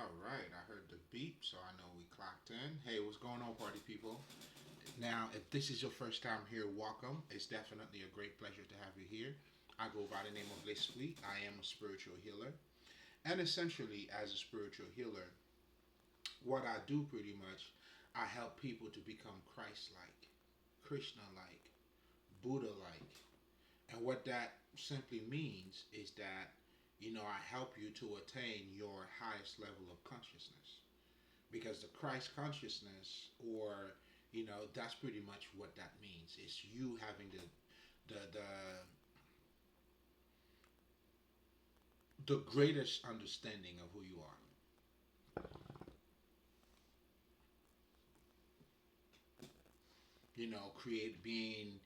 All right, I heard the beep, so I know we clocked in. Hey, what's going on, party people? Now, if this is your first time here, welcome. It's definitely a great pleasure to have you here. I go by the name of Lespri. I am a spiritual healer. And essentially, as a spiritual healer, what I do pretty much, I help people to become Christ like, Krishna like, Buddha like. And what that simply means is that, I help you to attain your highest level of consciousness. Because the Christ consciousness, or, that's pretty much what that means. It's you having the greatest understanding of who you are. Create being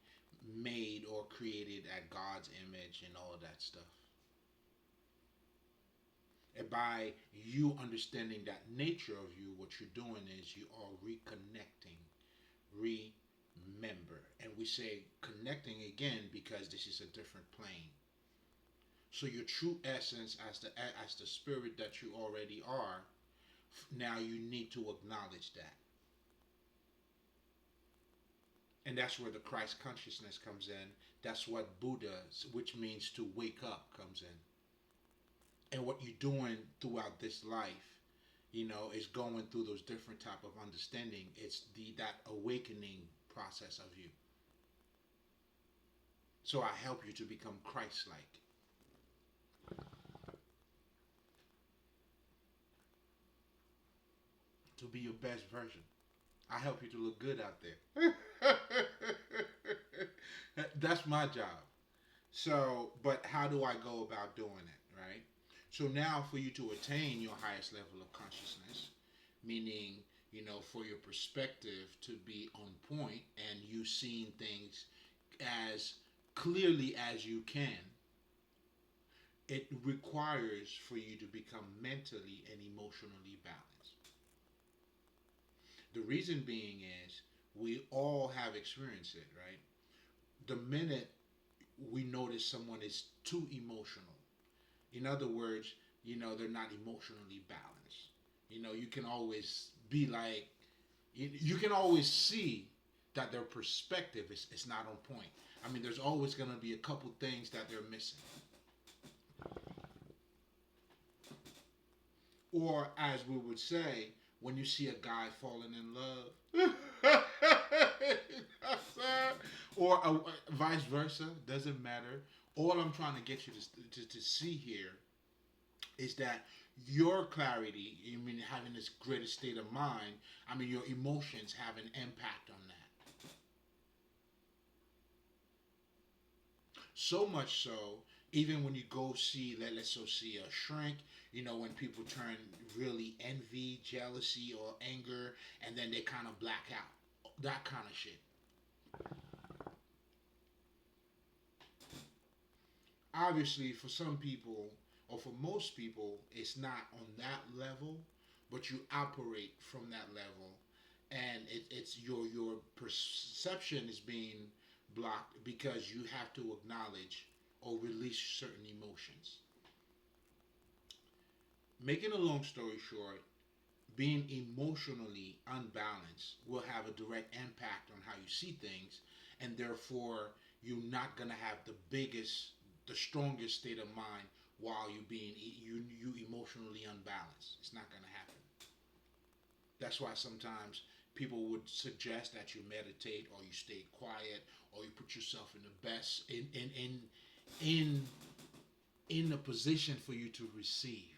made or created at God's image and all of that stuff. And by you understanding that nature of you, what you're doing is you are reconnecting, remember. And we say connecting again because this is a different plane. So your true essence as the spirit that you already are, now you need to acknowledge that. And that's where the Christ consciousness comes in. That's what Buddha, which means to wake up, comes in. And what you're doing throughout this life, is going through those different type of understanding. It's that awakening process of you. So I help you to become Christ-like. To be your best version. I help you to look good out there. That's my job. So, but how do I go about doing it, right? So now for you to attain your highest level of consciousness, meaning, for your perspective to be on point and you seeing things as clearly as you can, it requires for you to become mentally and emotionally balanced. The reason being is we all have experienced it, right? The minute we notice someone is too emotional, in other words, they're not emotionally balanced. You can always be like, you can always see that their perspective is not on point. I mean, there's always going to be a couple things that they're missing. Or, as we would say, when you see a guy falling in love, or vice versa, doesn't matter. All I'm trying to get you to see here is that your clarity, I mean, having this greater state of mind, I mean, your emotions have an impact on that. So much so, even when you go see, let's so see a shrink, when people turn really envy, jealousy, or anger, and then they kind of black out. That kind of shit. Obviously, for some people, or for most people, it's not on that level, but you operate from that level, and it's your perception is being blocked because you have to acknowledge or release certain emotions. Making a long story short, being emotionally unbalanced will have a direct impact on how you see things, and therefore you're not gonna have the strongest state of mind while you emotionally unbalanced. It's not gonna happen. That's why sometimes people would suggest that you meditate or you stay quiet or you put yourself in the best in in a position for you to receive.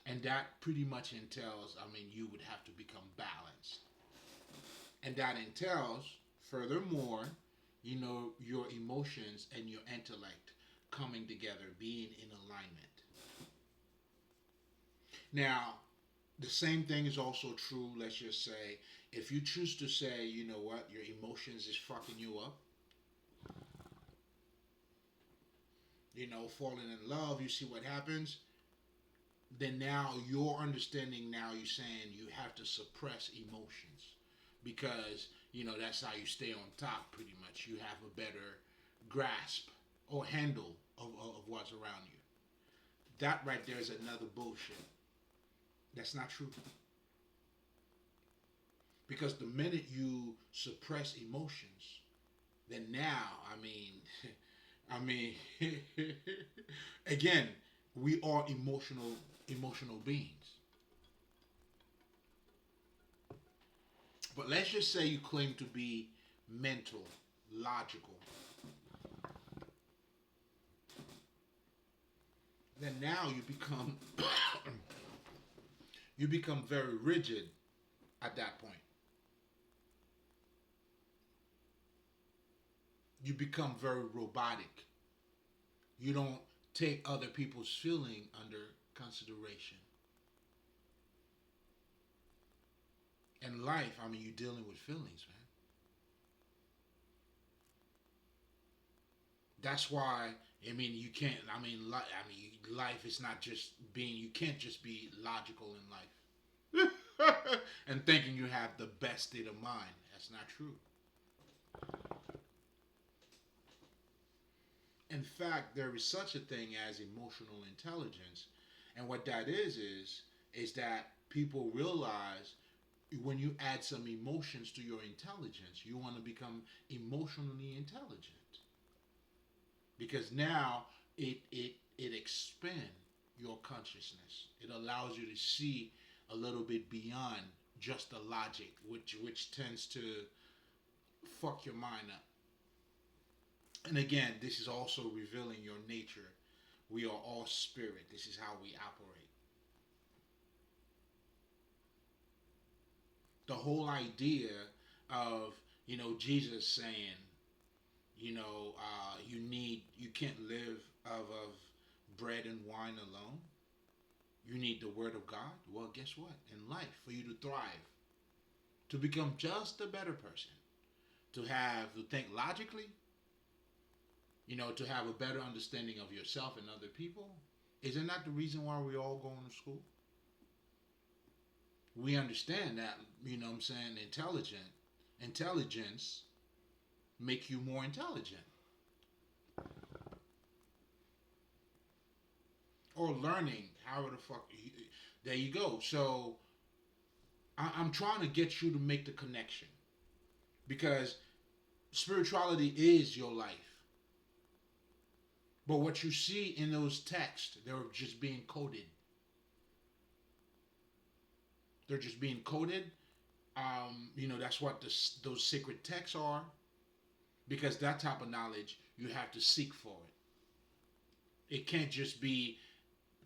And that pretty much entails, I mean, you would have to become balanced. And that entails, furthermore, your emotions and your intellect coming together, being in alignment. Now, the same thing is also true, let's just say, if you choose to say, you know what, your emotions is fucking you up, falling in love, you see what happens, then now your understanding, now you're saying you have to suppress emotions because that's how you stay on top. Pretty much you have a better grasp or handle of what's around you. That right there is another bullshit. That's not true. Because the minute you suppress emotions, then now, I mean, again, we are emotional beings. But let's just say you claim to be mental, logical. Then now you become very rigid at that point. You become very robotic. You don't take other people's feeling under consideration. In life, you're dealing with feelings, man. That's why you can't. Life is not just being. You can't just be logical in life and thinking you have the best state of mind. That's not true. In fact, there is such a thing as emotional intelligence, and what that is that people realize when you add some emotions to your intelligence, you want to become emotionally intelligent because now it expands your consciousness. It allows you to see a little bit beyond just the logic, which tends to fuck your mind up. And again, this is also revealing your nature. We are all spirit. This is how we operate. The whole idea of Jesus saying, you can't live of bread and wine alone. You need the word of God. Well, guess what? In life, for you to thrive, to become just a better person, to think logically, to have a better understanding of yourself and other people, isn't that the reason why we all going to school? We understand that, intelligence make you more intelligent. Or learning, however the fuck, there you go. So, I'm trying to get you to make the connection. Because spirituality is your life. But what you see in those texts, they're just being coded. They're just being coded. That's what those sacred texts are. Because that type of knowledge, you have to seek for it. It can't just be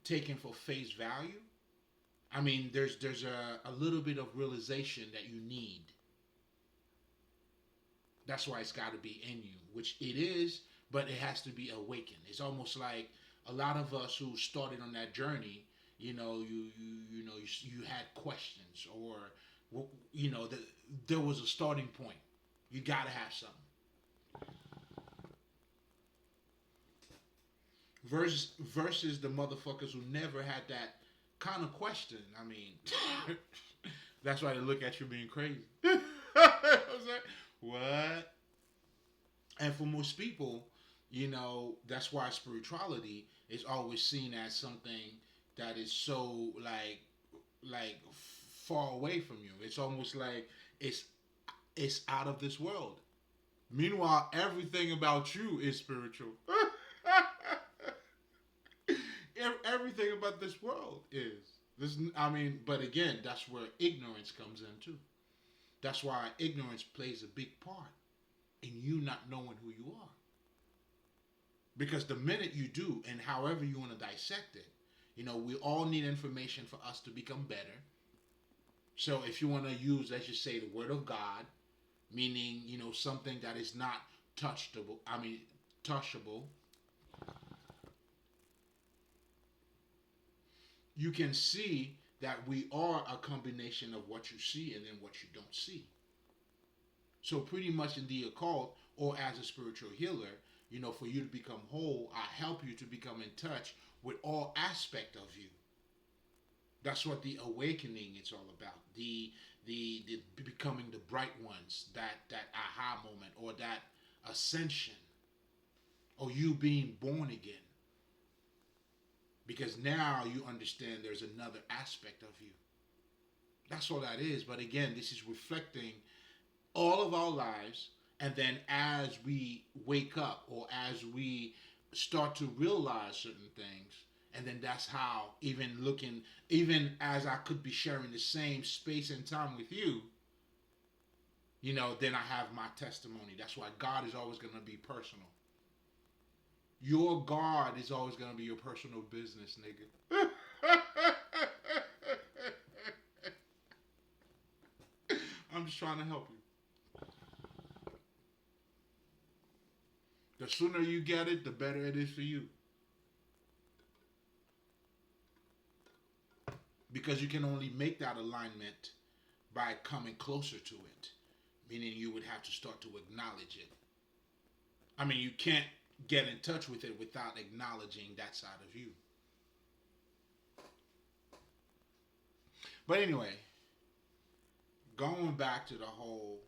taken for face value. There's a little bit of realization that you need. That's why it's got to be in you, which it is, but it has to be awakened. It's almost like a lot of us who started on that journey, you had questions, or there was a starting point. You got to have something. Versus the motherfuckers who never had that kind of question. That's why they look at you being crazy. I was like, what? And for most people, that's why spirituality is always seen as something that is so like far away from you. It's almost like it's out of this world. Meanwhile, everything about you is spiritual. Everything about this world is. But again, that's where ignorance comes in too. That's why ignorance plays a big part in you not knowing who you are. Because the minute you do, and however you want to dissect it, we all need information for us to become better. So if you want to use, let's just say, the word of God, meaning, something that is not touchable, you can see that we are a combination of what you see and then what you don't see. So pretty much in the occult or as a spiritual healer, for you to become whole, I help you to become in touch with all aspect of you. That's what the awakening is all about. The becoming the bright ones, that aha moment, or that ascension, or you being born again. because now you understand there's another aspect of you. That's all that is. But again, this is reflecting all of our lives. And then as we wake up or as we start to realize certain things, and then that's how, even as I could be sharing the same space and time with you, then I have my testimony. That's why God is always going to be personal. Your God is always going to be your personal business, nigga. I'm just trying to help you. The sooner you get it, the better it is for you. Because you can only make that alignment by coming closer to it. Meaning you would have to start to acknowledge it. I mean, you can't get in touch with it without acknowledging that side of you. But anyway, going back to the whole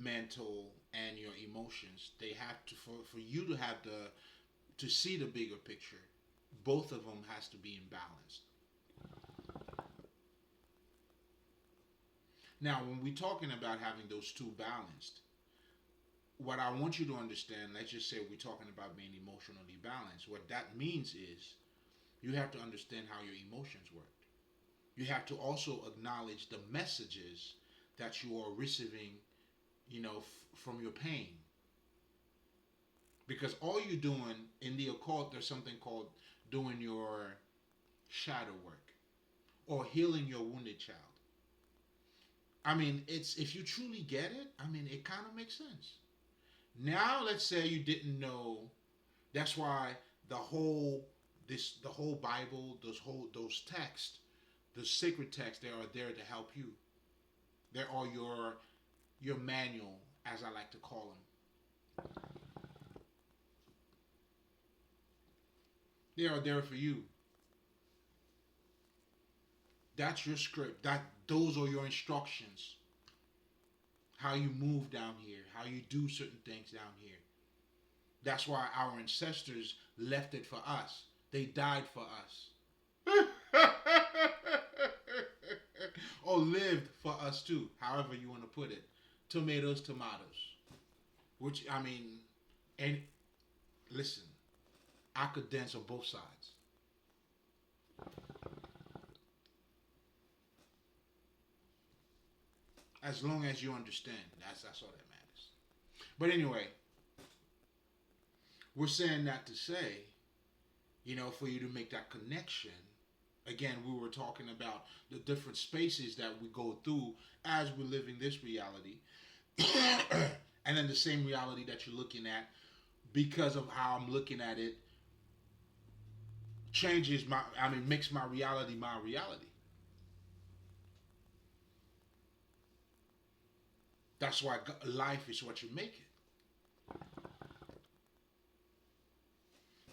mental and your emotions, they have to, for you to have to see the bigger picture, both of them has to be in balance. Now, when we're talking about having those two balanced, what I want you to understand, let's just say we're talking about being emotionally balanced. What that means is you have to understand how your emotions work. You have to also acknowledge the messages that you are receiving, from your pain. Because all you're doing in the occult, there's something called doing your shadow work or healing your wounded child. I mean, if you truly get it, I mean, it kind of makes sense. Now, let's say you didn't know. That's why the whole Bible, those texts, the sacred texts, they are there to help you. They are your manual, as I like to call them. They are there for you. That's your script. Those are your instructions. How you move down here, how you do certain things down here. That's why our ancestors left it for us. They died for us. Or lived for us too, however you want to put it. Tomatoes. Which, I mean, and listen, I could dance on both sides. As long as you understand, that's all that matters. But anyway, we're saying that to say, for you to make that connection. Again, we were talking about the different spaces that we go through as we're living this reality. And then the same reality that you're looking at, because of how I'm looking at it, makes my reality my reality. That's why life is what you make it.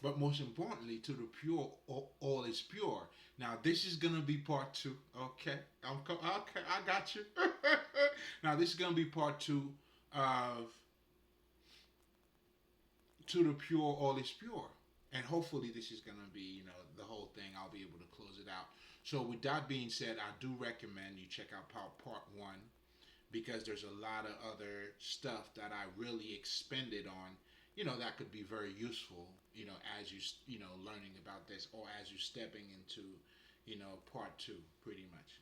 But most importantly, to the pure, all is pure. Now, this is gonna be part two. Okay, okay, I got you. Now, this is gonna be part two of "To the Pure, All is Pure," and hopefully, this is gonna be, the whole thing. I'll be able to close it out. So, with that being said, I do recommend you check out part one, because there's a lot of other stuff that I really expended on, that could be very useful, as you, learning about this, or as you stepping into, part two, pretty much.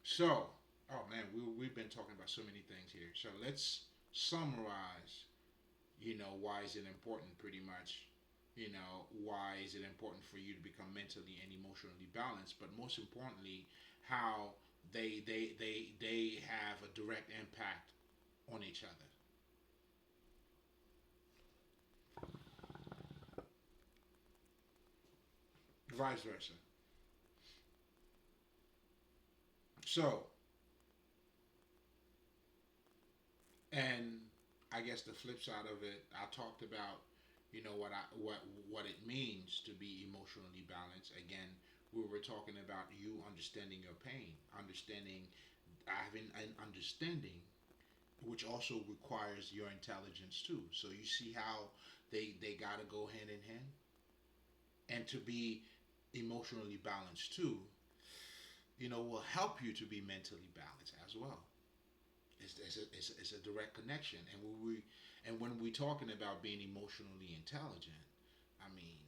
So, oh man, we've been talking about so many things here. So let's summarize, why is it important, pretty much. Why is it important for you to become mentally and emotionally balanced? But most importantly, how they have a direct impact on each other. Vice versa. So, and I guess the flip side of it, I talked about, what it means to be emotionally balanced. Again, we were talking about you understanding your pain, having an understanding which also requires your intelligence too. So you see how they gotta go hand in hand, and to be emotionally balanced too, will help you to be mentally balanced as well. It's a direct connection, and when we're talking about being emotionally intelligent, I mean,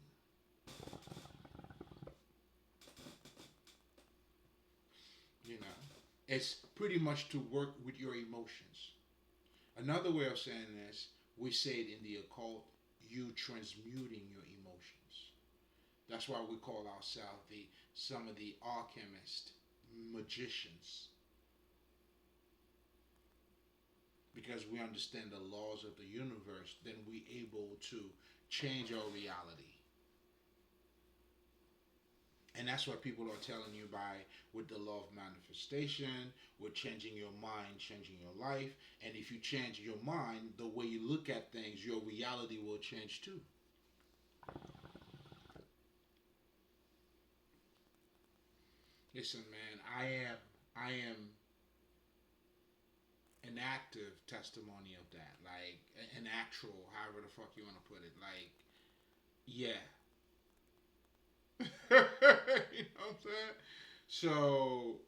you know, it's pretty much to work with your emotions. Another way of saying this, we say it in the occult, you transmuting your emotions. That's why we call ourselves the some of the alchemists, magicians, because we understand the laws of the universe. Then we able to change our reality, and that's what people are telling you by with the law of manifestation, with changing your mind, changing your life. And if you change your mind, the way you look at things, your reality will change too. Listen, man, I am an active testimony of that. Like an actual, however the fuck you want to put it. Like, yeah. You know what I'm saying? So,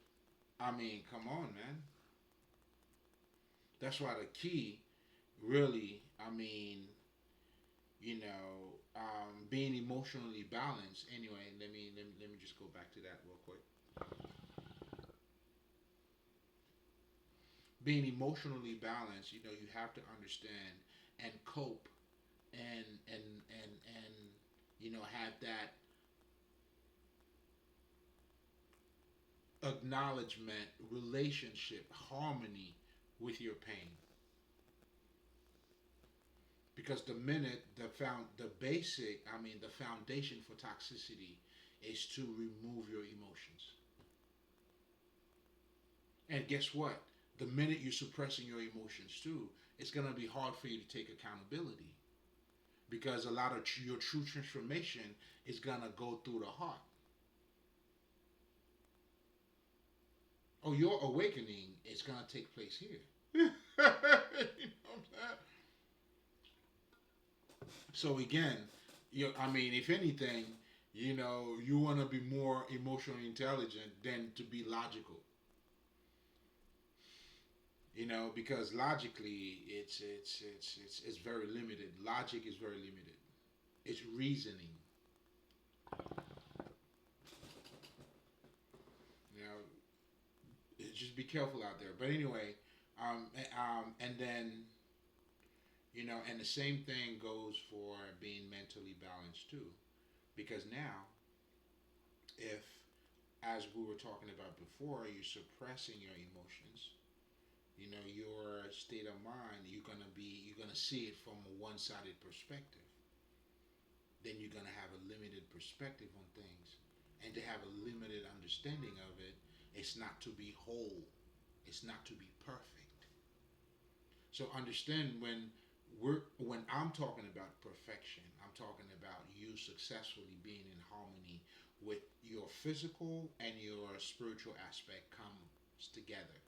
I mean, come on, man. That's why the key, really, I mean, being emotionally balanced. Anyway, let me just go back to that real quick. Being emotionally balanced, you have to understand and cope and have that acknowledgement, relationship, harmony with your pain. Because the minute the basic, I mean, the foundation for toxicity is to remove your emotions. And guess what? The minute you're suppressing your emotions too, it's gonna be hard for you to take accountability, because a lot of your true transformation is gonna go through the heart. Oh, your awakening is gonna take place here. You know what I'm saying? So again, I mean, if anything, you want to be more emotionally intelligent than to be logical. Because logically, it's very limited. Logic is very limited. It's reasoning. You know, just be careful out there. But anyway, and then and the same thing goes for being mentally balanced too. Because now, if, as we were talking about before, you're suppressing your emotions, your state of mind, you're gonna see it from a one-sided perspective. Then you're gonna have a limited perspective on things, and to have a limited understanding of it, it's not to be whole, it's not to be perfect. So understand, when I'm talking about perfection, I'm talking about you successfully being in harmony with your physical and your spiritual aspect comes together.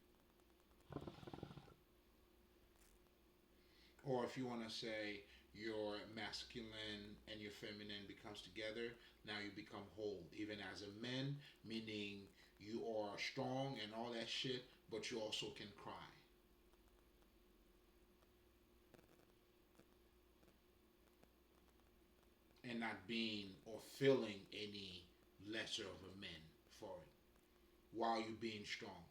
Or if you want to say your masculine and your feminine becomes together, now you become whole. Even as a man, meaning you are strong and all that shit, but you also can cry. And not being or feeling any lesser of a man for it while you being strong.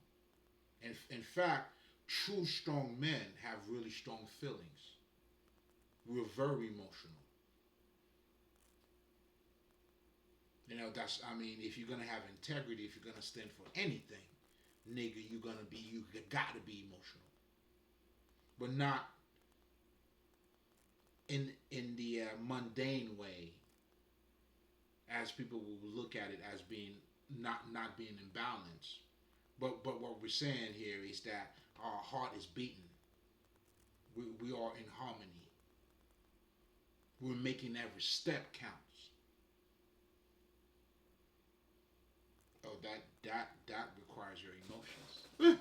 And in fact, true strong men have really strong feelings. We're very emotional. That's, I mean, if you're gonna have integrity, if you're gonna stand for anything, nigga, you gotta be emotional, but not in the mundane way, as people will look at it as being not being in balance. But what we're saying here is that our heart is beating. We are in harmony. We're making every step counts. Oh, that requires your emotions.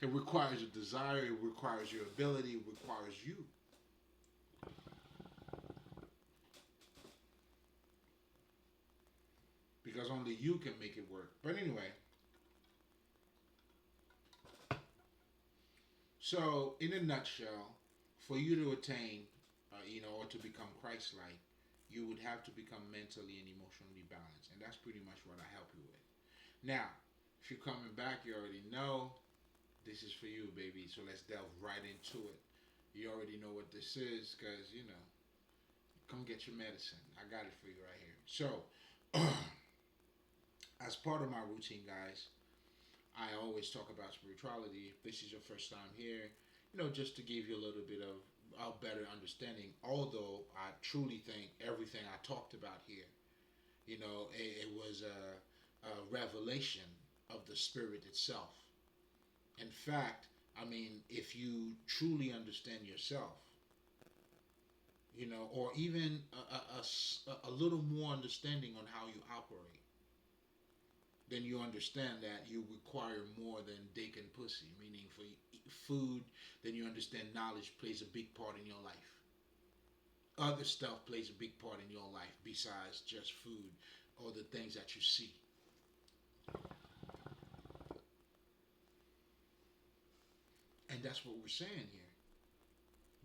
It requires a desire. It requires your ability. It requires you. Because only you can make it work. But anyway, so in a nutshell, for you to attain, or to become Christ-like, you would have to become mentally and emotionally balanced, and that's pretty much what I help you with. Now, if you're coming back, you already know this is for you, baby. So let's delve right into it. You already know what this is, because come get your medicine. I got it for you right here. So, as part of my routine, guys, I always talk about spirituality. If this is your first time here, just to give you a little bit of a better understanding. Although I truly think everything I talked about here, it was a revelation of the spirit itself. In fact, I mean, if you truly understand yourself, or even a little more understanding on how you operate, then you understand that you require more than dick and pussy. Meaning, for food, then you understand knowledge plays a big part in your life. Other stuff plays a big part in your life besides just food or the things that you see. And that's what we're saying here.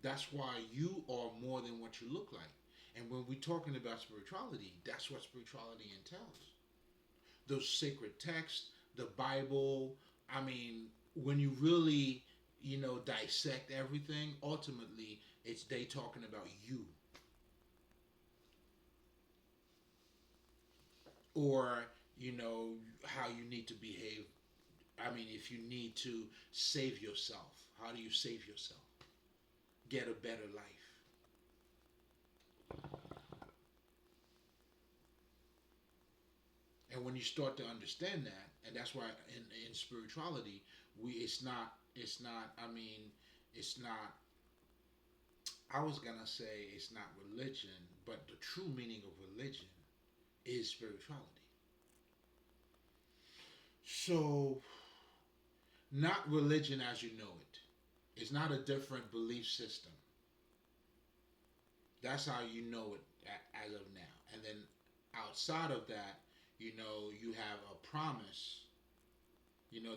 That's why you are more than what you look like. And when we're talking about spirituality, that's what spirituality entails. Those sacred texts, the Bible. I mean, when you really, dissect everything, ultimately, it's they talking about you. Or, how you need to behave. I mean, if you need to save yourself, how do you save yourself? Get a better life. And when you start to understand that, and that's why in spirituality, I mean, it's not, I was gonna say it's not religion, but the true meaning of religion is spirituality. So, not religion as you know it. It's not a different belief system. That's how you know it as of now. And then outside of that, you have a promise,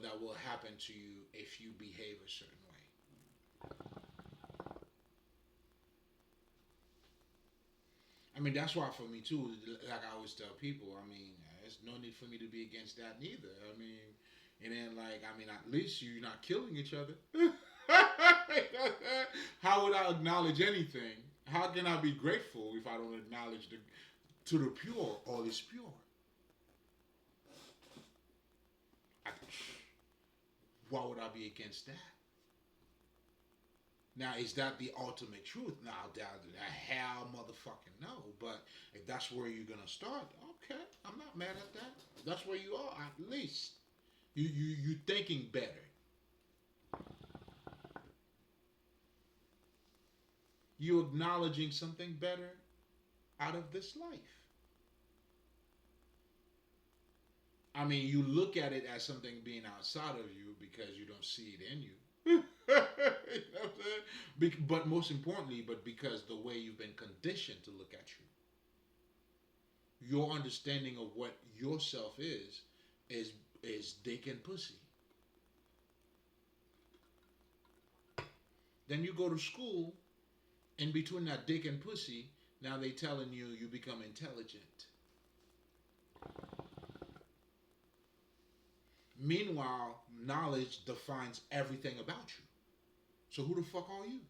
that will happen to you if you behave a certain way. I mean, that's why for me too, like I always tell people, I mean, there's no need for me to be against that neither. I mean, and then at least you're not killing each other. How would I acknowledge anything? How can I be grateful if I don't acknowledge to the pure, all is pure? I, why would I be against that? Now, is that the ultimate truth? Now, hell motherfucking no. But if that's where you're gonna start, okay, I'm not mad at that. If that's where you are, at least you thinking better. You acknowledging something better out of this life. I mean, you look at it as something being outside of you because you don't see it in you. You know what I'm saying? But most importantly, but because the way you've been conditioned to look at you, your understanding of what yourself is is dick and pussy. Then you go to school, in between that dick and pussy, now they telling you become intelligent. Meanwhile, knowledge defines everything about you. So who the fuck are you?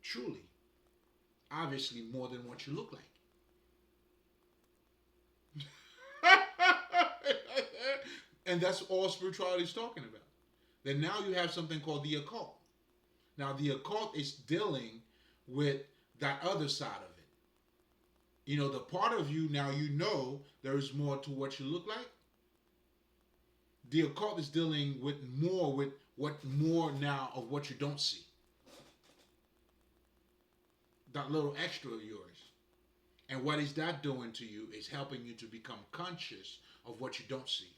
Truly. Obviously more than what you look like. And that's all spirituality is talking about. Then now you have something called the occult. Now the occult is dealing with that other side of it. The part of you now there is more to what you look like. The occult is dealing with what more now of what you don't see. That little extra of yours. And what is that doing to you is helping you to become conscious of what you don't see.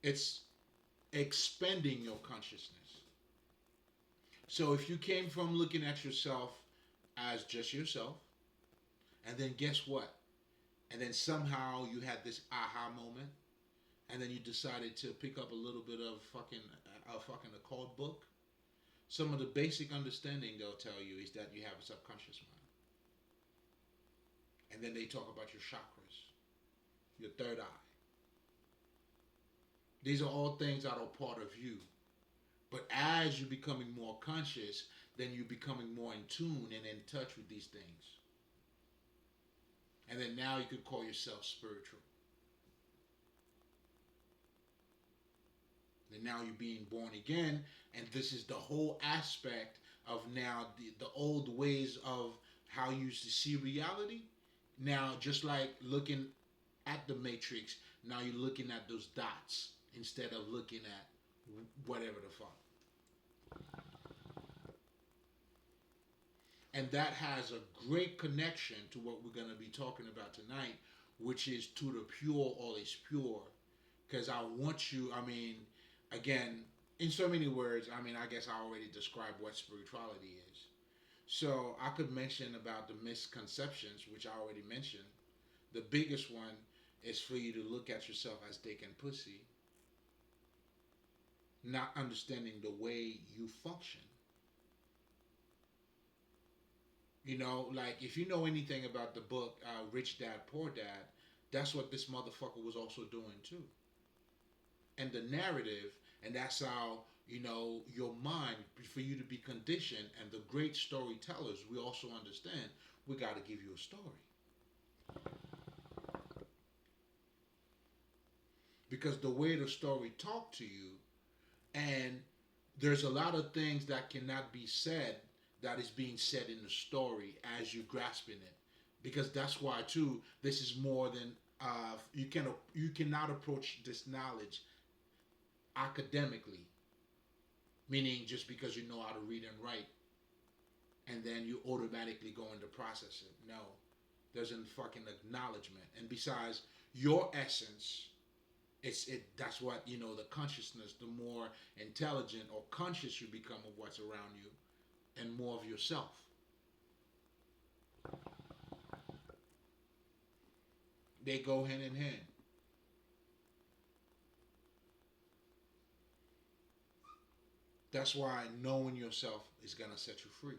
It's expanding your consciousness. So if you came from looking at yourself as just yourself, and then guess what? And then somehow you had this aha moment, and then you decided to pick up a little bit of fucking occult book. Some of the basic understanding they'll tell you is that you have a subconscious mind, and then they talk about your chakras, your third eye. These are all things that are part of you. But as you're becoming more conscious, then you're becoming more in tune and in touch with these things. And then now you could call yourself spiritual. And now you're being born again, and this is the whole aspect of now the old ways of how you used to see reality. Now, just like looking at the matrix, now you're looking at those dots instead of looking at whatever the fuck. And that has a great connection to what we're going to be talking about tonight, which is to the pure, all is pure. Because I want you, I mean, again, in so many words, I mean, I guess I already described what spirituality is. So I could mention about the misconceptions, which I already mentioned. The biggest one is for you to look at yourself as dick and pussy, not understanding the way you function. You know, like if you know anything about the book Rich Dad Poor Dad, that's what this motherfucker was also doing too. And the narrative, and that's how, you know, your mind, for you to be conditioned, and the great storytellers, we also understand we got to give you a story. Because the way the story talk to you, and there's a lot of things that cannot be said that is being said in the story as you grasping it, because that's why too this is more than you cannot approach this knowledge academically, meaning just because you know how to read and write and then you automatically go into process it. No, there's a fucking acknowledgement, and besides your essence, that's what, you know, the consciousness, the more intelligent or conscious you become of what's around you and more of yourself. They go hand in hand. That's why knowing yourself is going to set you free.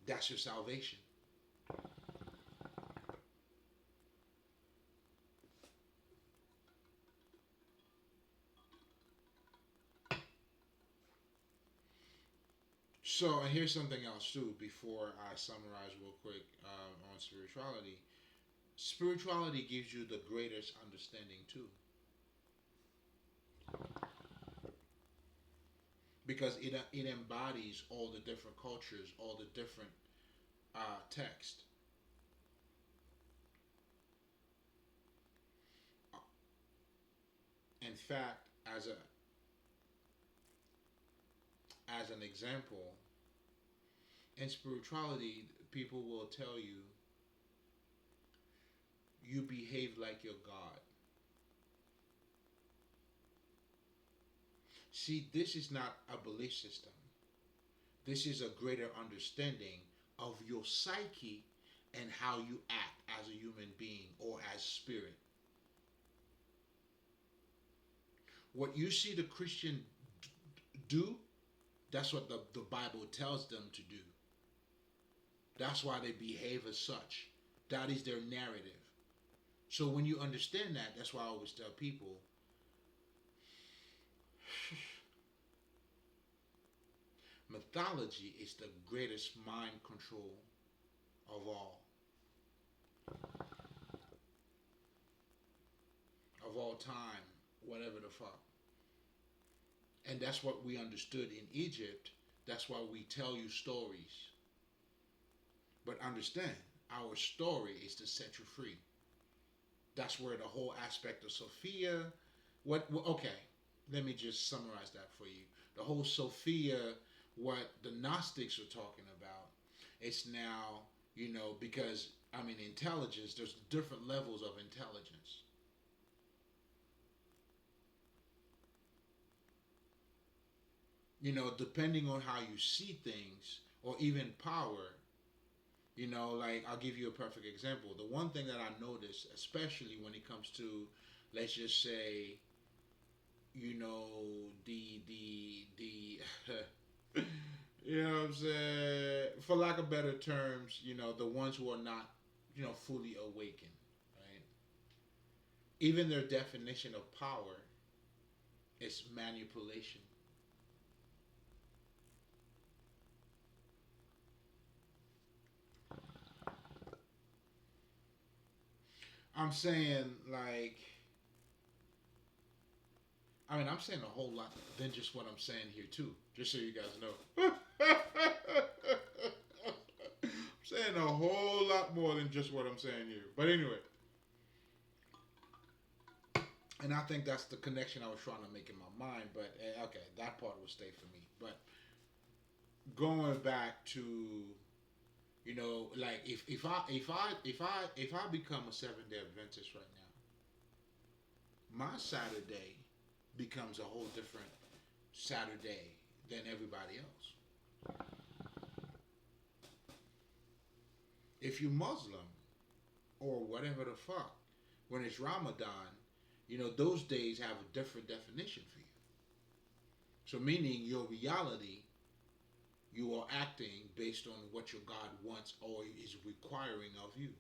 That's your salvation. So, and here's something else too before I summarize real quick on spirituality. Spirituality gives you the greatest understanding too, because it embodies all the different cultures, all the different text. In fact, as an example, in spirituality, people will tell you you behave like your God. See, this is not a belief system. This is a greater understanding of your psyche and how you act as a human being or as spirit. What you see the Christian do, that's what the Bible tells them to do. That's why they behave as such. That is their narrative. So when you understand that, that's why I always tell people, mythology is the greatest mind control of all time, whatever the fuck. And that's what we understood in Egypt. That's why we tell you stories. But understand, our story is to set you free. That's where the whole aspect of Sophia, okay, let me just summarize that for you. The whole Sophia, what the Gnostics are talking about, it's now, you know, because, I mean, intelligence, there's different levels of intelligence. depending on how you see things or even power, like I'll give you a perfect example. The one thing that I notice, especially when it comes to, let's just say, the you know what I'm saying, for lack of better terms, the ones who are not, fully awakened, right? Even their definition of power is manipulation. I'm saying like I'm saying a whole lot than just what I'm saying here too. Just so you guys know. I'm saying a whole lot more than just what I'm saying here. But anyway, and I think that's the connection I was trying to make in my mind. But okay, that part will stay for me. But going back to like if I become a 7 day Adventist right now, my Saturday becomes a whole different Saturday than everybody else. If you Muslim or whatever the fuck, when it's Ramadan, those days have a different definition for you. So meaning your reality, you are acting based on what your God wants or is requiring of you.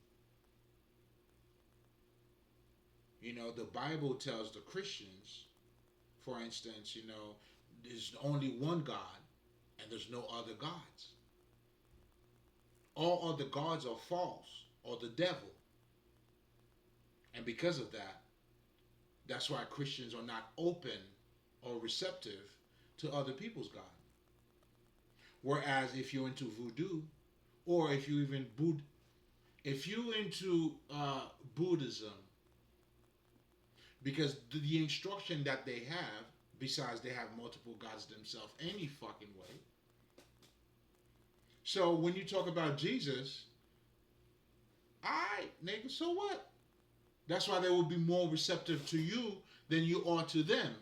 The Bible tells the Christians, for instance, there's only one God and there's no other gods. All other gods are false or the devil. And because of that, that's why Christians are not open or receptive to other people's God. Whereas if you're into voodoo, or if you even if you into Buddhism, because the instruction that they have, besides they have multiple gods themselves any fucking way. So when you talk about Jesus, nigga, so what? That's why they will be more receptive to you than you are to them.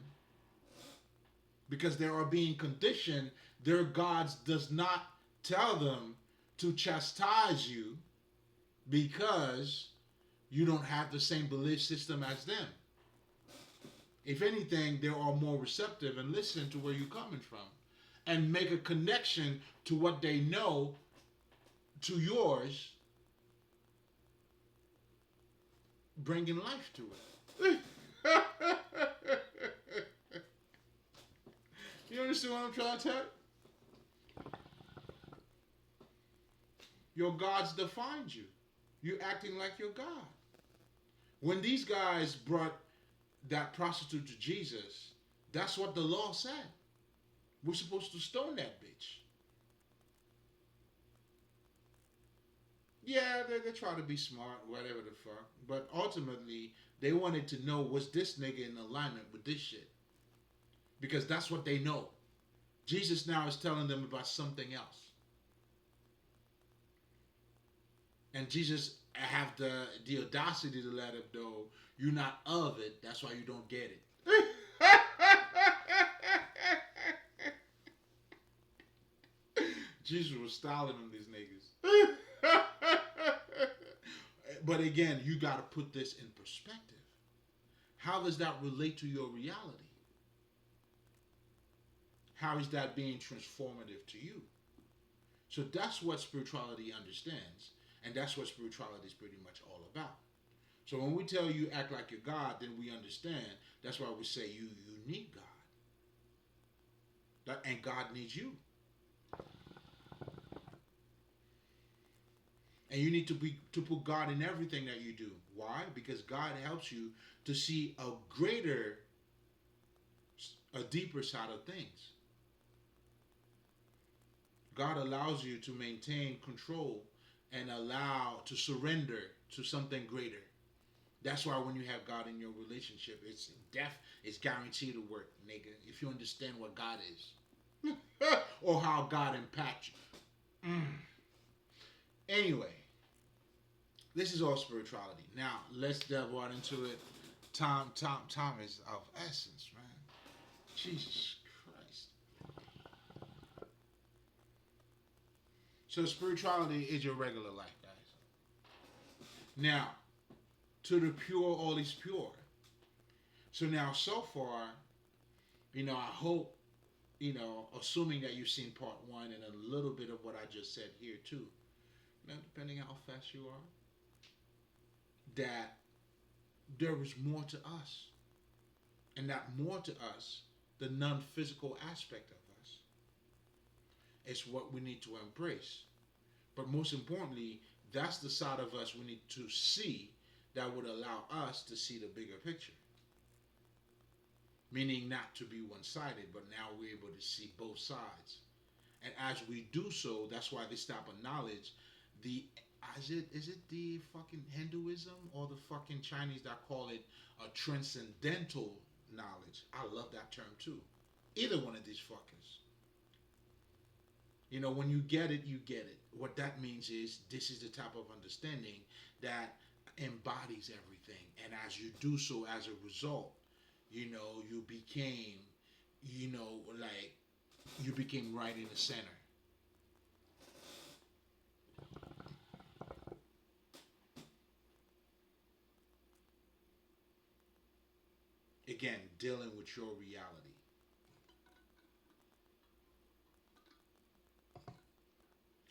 Because they are being conditioned, their gods does not tell them to chastise you because you don't have the same belief system as them. If anything, they are more receptive and listen to where you're coming from and make a connection to what they know to yours, bringing life to it. You understand what I'm trying to tell you? Your gods defined you. You're acting like your God. When these guys brought that prostitute to Jesus, that's what the law said. We're supposed to stone that bitch. Yeah, they try to be smart, whatever the fuck. But ultimately, they wanted to know, was this nigga in alignment with this shit? Because that's what they know. Jesus now is telling them about something else. And Jesus have the audacity to let them know you're not of it, that's why you don't get it. Jesus was styling on these niggas. But again, you got to put this in perspective. How does that relate to your reality? How is that being transformative to you? So that's what spirituality understands. And that's what spirituality is pretty much all about. So when we tell you act like you're God, then we understand. That's why we say you need God. And God needs you. And you need to put God in everything that you do. Why? Because God helps you to see a deeper side of things. God allows you to maintain control and allow to surrender to something greater. That's why when you have God in your relationship, it's guaranteed to work, nigga. If you understand what God is. Or how God impacts you. Anyway, this is all spirituality. Now, let's delve right into it. Time is of essence, man. Jesus Christ. So spirituality is your regular life, guys. Now, to the pure, all is pure. So now, so far, I hope, assuming that you've seen part one and a little bit of what I just said here too, depending how fast you are, that there is more to us. And that more to us, the non physical aspect of us, is what we need to embrace. But most importantly, that's the side of us we need to see that would allow us to see the bigger picture. Meaning not to be one sided, but now we're able to see both sides. And as we do so, that's why this type of knowledge, the is it the fucking Hinduism or the fucking Chinese that call it a transcendental knowledge? I love that term too. Either one of these fuckers. When you get it, you get it. What that means is this is the type of understanding that embodies everything. And as you do so, as a result, you became, like, you became right in the center. Again, dealing with your reality.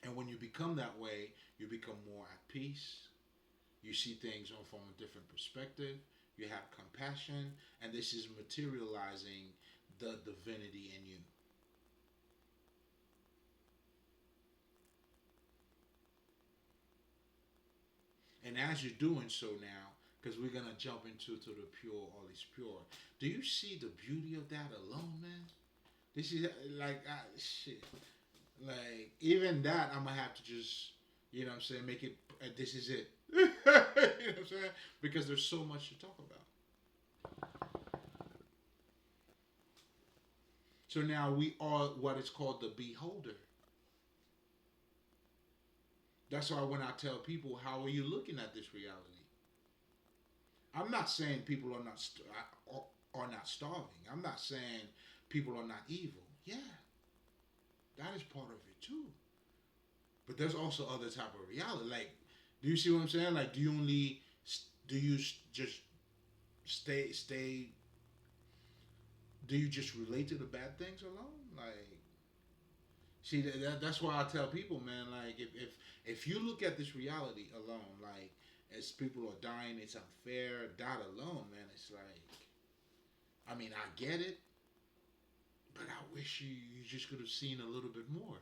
And when you become that way, you become more at peace. You see things from a different perspective. You have compassion, and this is materializing the divinity in you. And as you're doing so now, because we're gonna jump into the pure, all is pure. Do you see the beauty of that alone, man? This is like shit. Like even that, I'm gonna have to just, what I'm saying, make it. This is it. You know what I'm saying? Because there's so much to talk about. So now we are what is called the beholder. That's why when I tell people, how are you looking at this reality? I'm not saying people are not starving. I'm not saying people are not evil. Yeah, that is part of it too. But there's also other type of reality. Like, do you see what I'm saying? Like, do you just stay? Do you just relate to the bad things alone? Like, see that's why I tell people, man. Like, if you look at this reality alone, like as people are dying, it's unfair. That alone, man, it's like, I mean, I get it, but I wish you just could have seen a little bit more.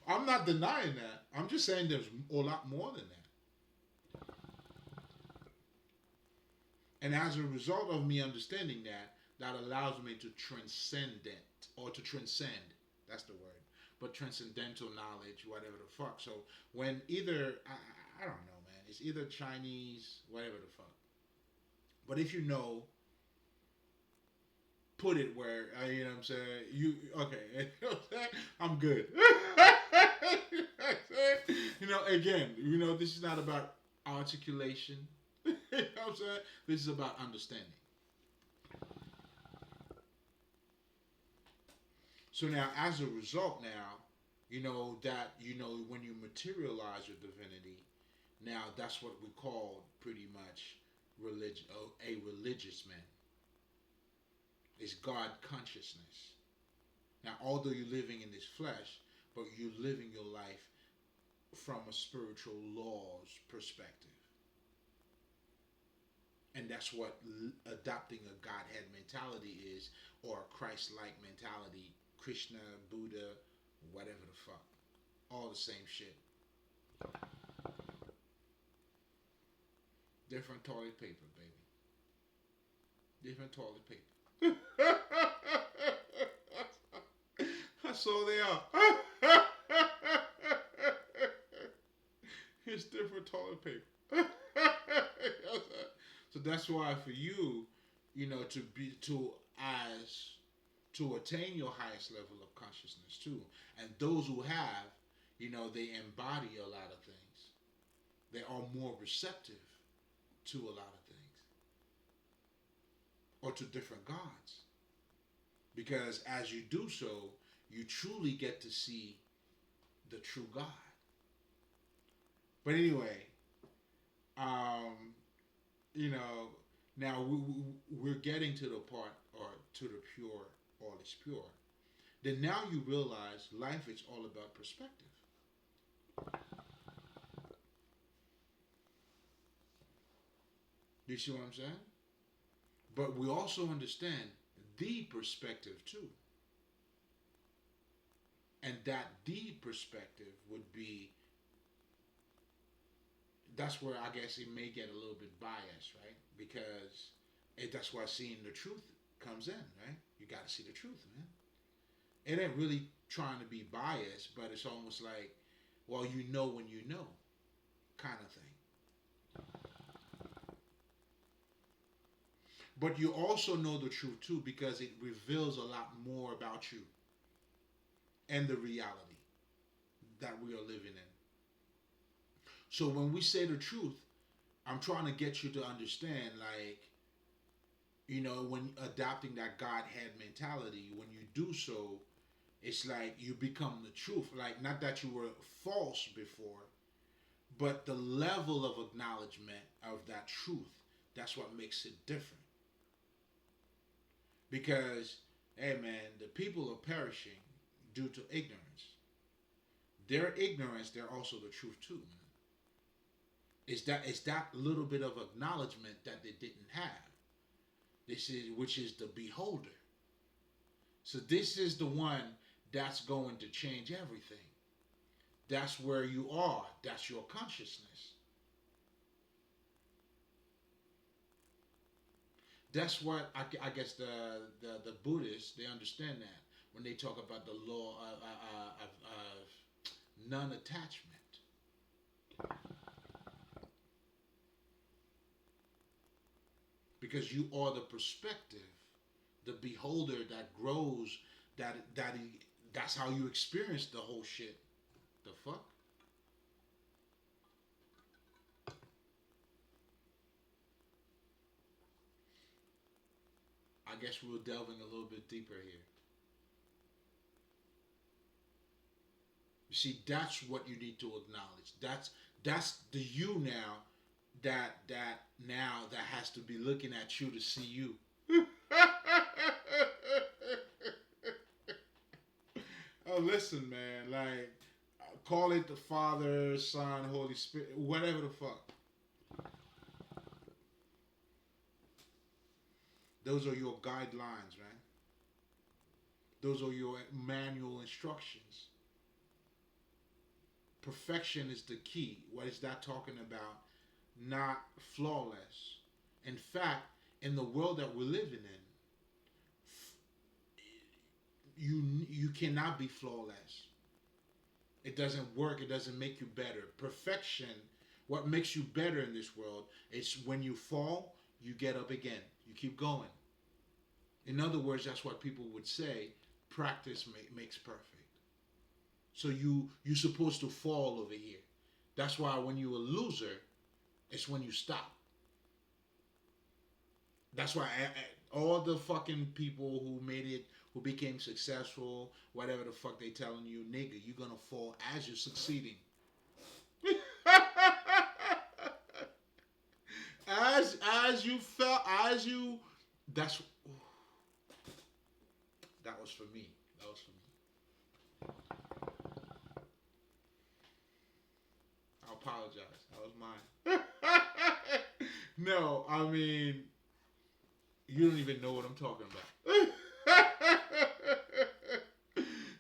I'm not denying that. I'm just saying there's a lot more than that. And as a result of me understanding that, that allows me to transcend it or to transcend. That's the word. But transcendental knowledge, whatever the fuck. So when either I don't know, man. It's either Chinese, whatever the fuck. But if you know, put it where you know what I'm saying. You okay? You know what I'm saying? I'm good. Again, this is not about articulation. You know what I'm saying? This is about understanding. So now, as a result, now, that when you materialize your divinity, now that's what we call pretty much religion. A religious man is God consciousness. Now, although you're living in this flesh, but you're living your life from a spiritual laws perspective. And that's what adopting a Godhead mentality is, or a Christ-like mentality. Krishna, Buddha, whatever the fuck, all the same shit. Different toilet paper, baby. Different toilet paper. That's all they are. It's different toilet paper. So that's why for you, to attain your highest level of consciousness too. And those who have, they embody a lot of things. They are more receptive to a lot of things. Or to different gods. Because as you do so, you truly get to see the true God. But anyway, um, you know, now we're getting to the part, or to the pure, all is pure. Then now you realize life is all about perspective. You see what I'm saying? But we also understand the perspective too. And that the perspective would be, that's where I guess it may get a little bit biased, right? Because that's why seeing the truth comes in, right? You got to see the truth, man. It ain't really trying to be biased, but it's almost like, well, you know when you know, kind of thing. But you also know the truth too because it reveals a lot more about you and the reality that we are living in. So when we say the truth, I'm trying to get you to understand, like, when adopting that Godhead mentality, when you do so, it's like you become the truth. Like, not that you were false before, but the level of acknowledgement of that truth, that's what makes it different. Because, hey man, the people are perishing due to ignorance. Their ignorance, they're also the truth too, man. It's that little bit of acknowledgement that they didn't have. This is which is the beholder. So this is the one that's going to change everything. That's where you are. That's your consciousness. That's what I guess the Buddhists, they understand that when they talk about the law of non-attachment. Because you are the perspective, the beholder that grows, that's how you experience the whole shit. The fuck? I guess we're delving a little bit deeper here. You see, that's what you need to acknowledge. That's the you now that has to be looking at you to see you. Oh, listen, man. Like, call it the Father, Son, Holy Spirit, whatever the fuck. Those are your guidelines, man. Those are your manual instructions. Perfection is the key. What is that talking about? Not flawless. In fact, in the world that we're living in, you cannot be flawless. It doesn't work. It doesn't make you better. Perfection, what makes you better in this world, is when you fall, you get up again. You keep going. In other words, that's what people would say. Practice makes perfect. So you're supposed to fall over here. That's why when you're a loser, it's when you stop. That's why all the fucking people who made it, who became successful, whatever the fuck they telling you, nigga, you're gonna fall as you're succeeding. as you fell, as you, that's that was for me. That was for me. I apologize. That was mine. No, I mean, you don't even know what I'm talking about.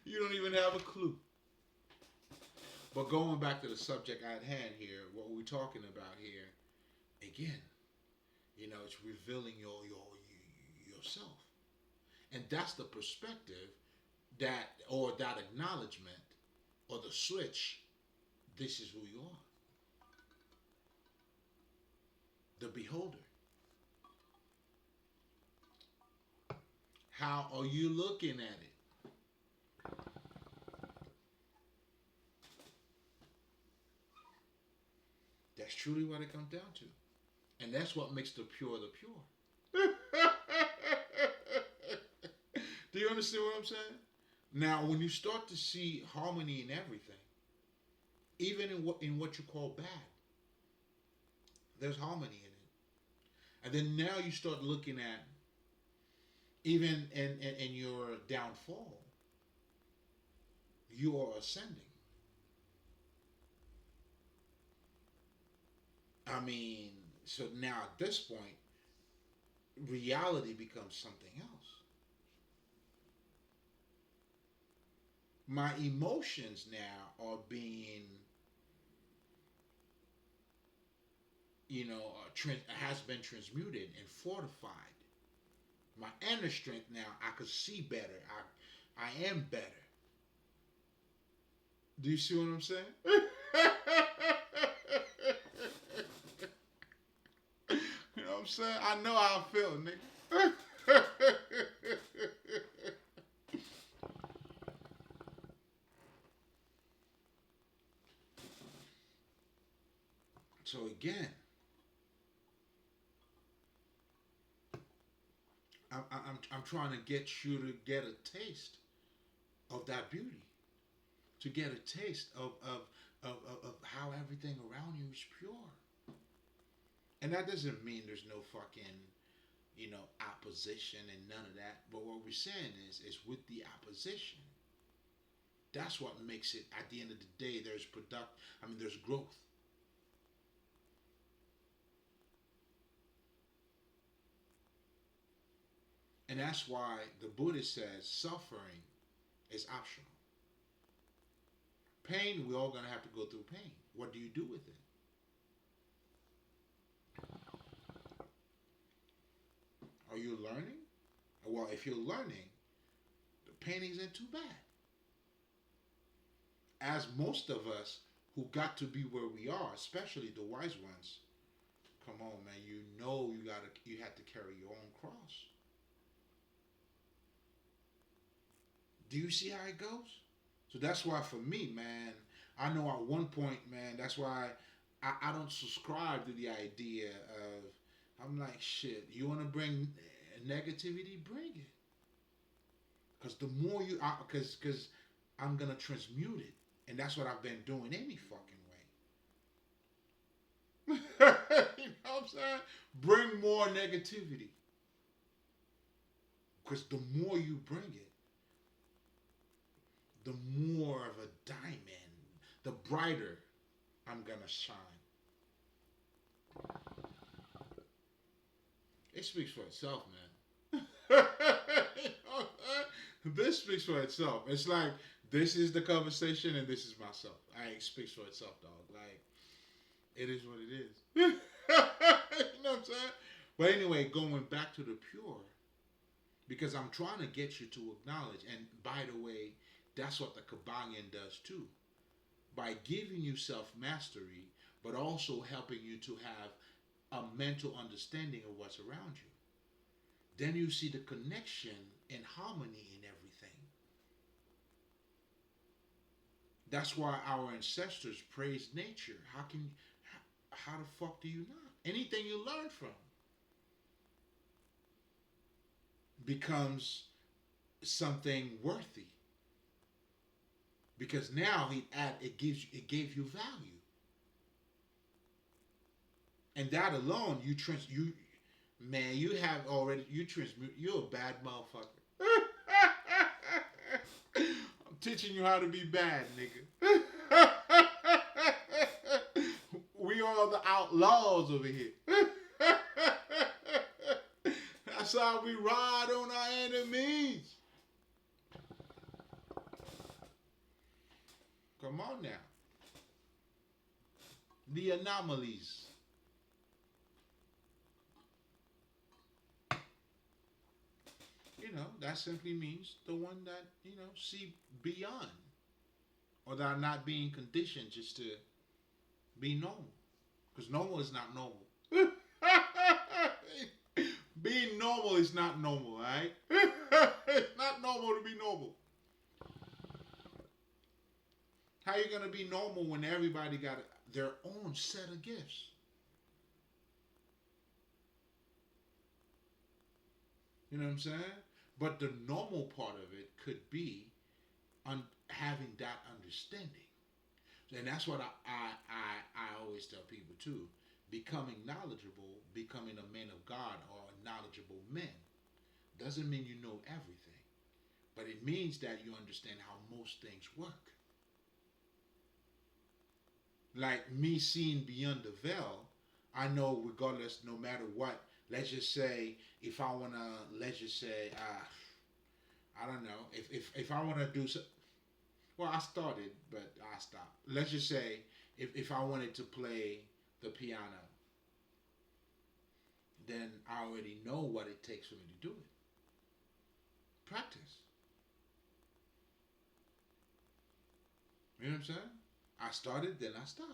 You don't even have a clue. But going back to the subject at hand here, what we're talking about here, again, it's revealing yourself, and that's the perspective or that acknowledgement, or the switch. This is who you are, the beholder. How are you looking at it? That's truly what it comes down to. And that's what makes the pure the pure. Do you understand what I'm saying? Now, when you start to see harmony in everything, even in what you call bad, there's harmony in it. And then now you start looking at even in your downfall, you are ascending. I mean, so now at this point, reality becomes something else. My emotions now are being, has been transmuted and fortified. My inner strength now, I could see better. I am better. Do you see what I'm saying? You know what I'm saying? I know how I feel, nigga. So again, I'm trying to get you to get a taste of that beauty, to get a taste of how everything around you is pure. And that doesn't mean there's no fucking, opposition and none of that. But what we're saying is with the opposition, that's what makes it. At the end of the day, there's there's growth. And that's why the Buddhist says suffering is optional. Pain, we're all gonna have to go through pain. What do you do with it? Are you learning? Well, if you're learning, the pain isn't too bad. As most of us who got to be where we are, especially the wise ones, come on, man, you had to carry your own cross. Do you see how it goes? So that's why for me, man, I know at one point, man, that's why I don't subscribe to the idea of, I'm like, shit, you want to bring negativity? Bring it. Because the more because I'm going to transmute it. And that's what I've been doing any fucking way. You know what I'm saying? Bring more negativity. Because the more you bring it, the more of a diamond, the brighter I'm gonna shine. It speaks for itself, man. This speaks for itself. It's like this is the conversation and this is myself. It speaks for itself, dog. Like it is what it is. You know what I'm saying? But anyway, going back to the pure, because I'm trying to get you to acknowledge. And by the way, that's what the Kabbalion does too. By giving you self mastery, but also helping you to have a mental understanding of what's around you. Then you see the connection and harmony in everything. That's why our ancestors praised nature. How the fuck do you not? Anything you learn from becomes something worthy because now it gave you value, and that alone you man you have already you transmute. You're a bad motherfucker. I'm teaching you how to be bad, nigga. We are the outlaws over here. That's how we ride on our enemies. Come on now. The anomalies. That simply means the one that, see beyond. Or that are not being conditioned just to be normal. Because normal is not normal. Being normal is not normal, alright? It's not normal to be normal. How you gonna be normal when everybody got their own set of gifts? You know what I'm saying? But the normal part of it could be having that understanding. And that's what I always tell people too. Becoming knowledgeable, becoming a man of God or a knowledgeable man, doesn't mean you know everything, but it means that you understand how most things work. Like me seeing beyond the veil, I know regardless, no matter what. Let's just say if I wanna, let's just say, I don't know, if I wanna do so, well, I started, but I stopped. Let's just say if I wanted to play the piano, then I already know what it takes for me to do it. Practice. You know what I'm saying? I started, then I stopped.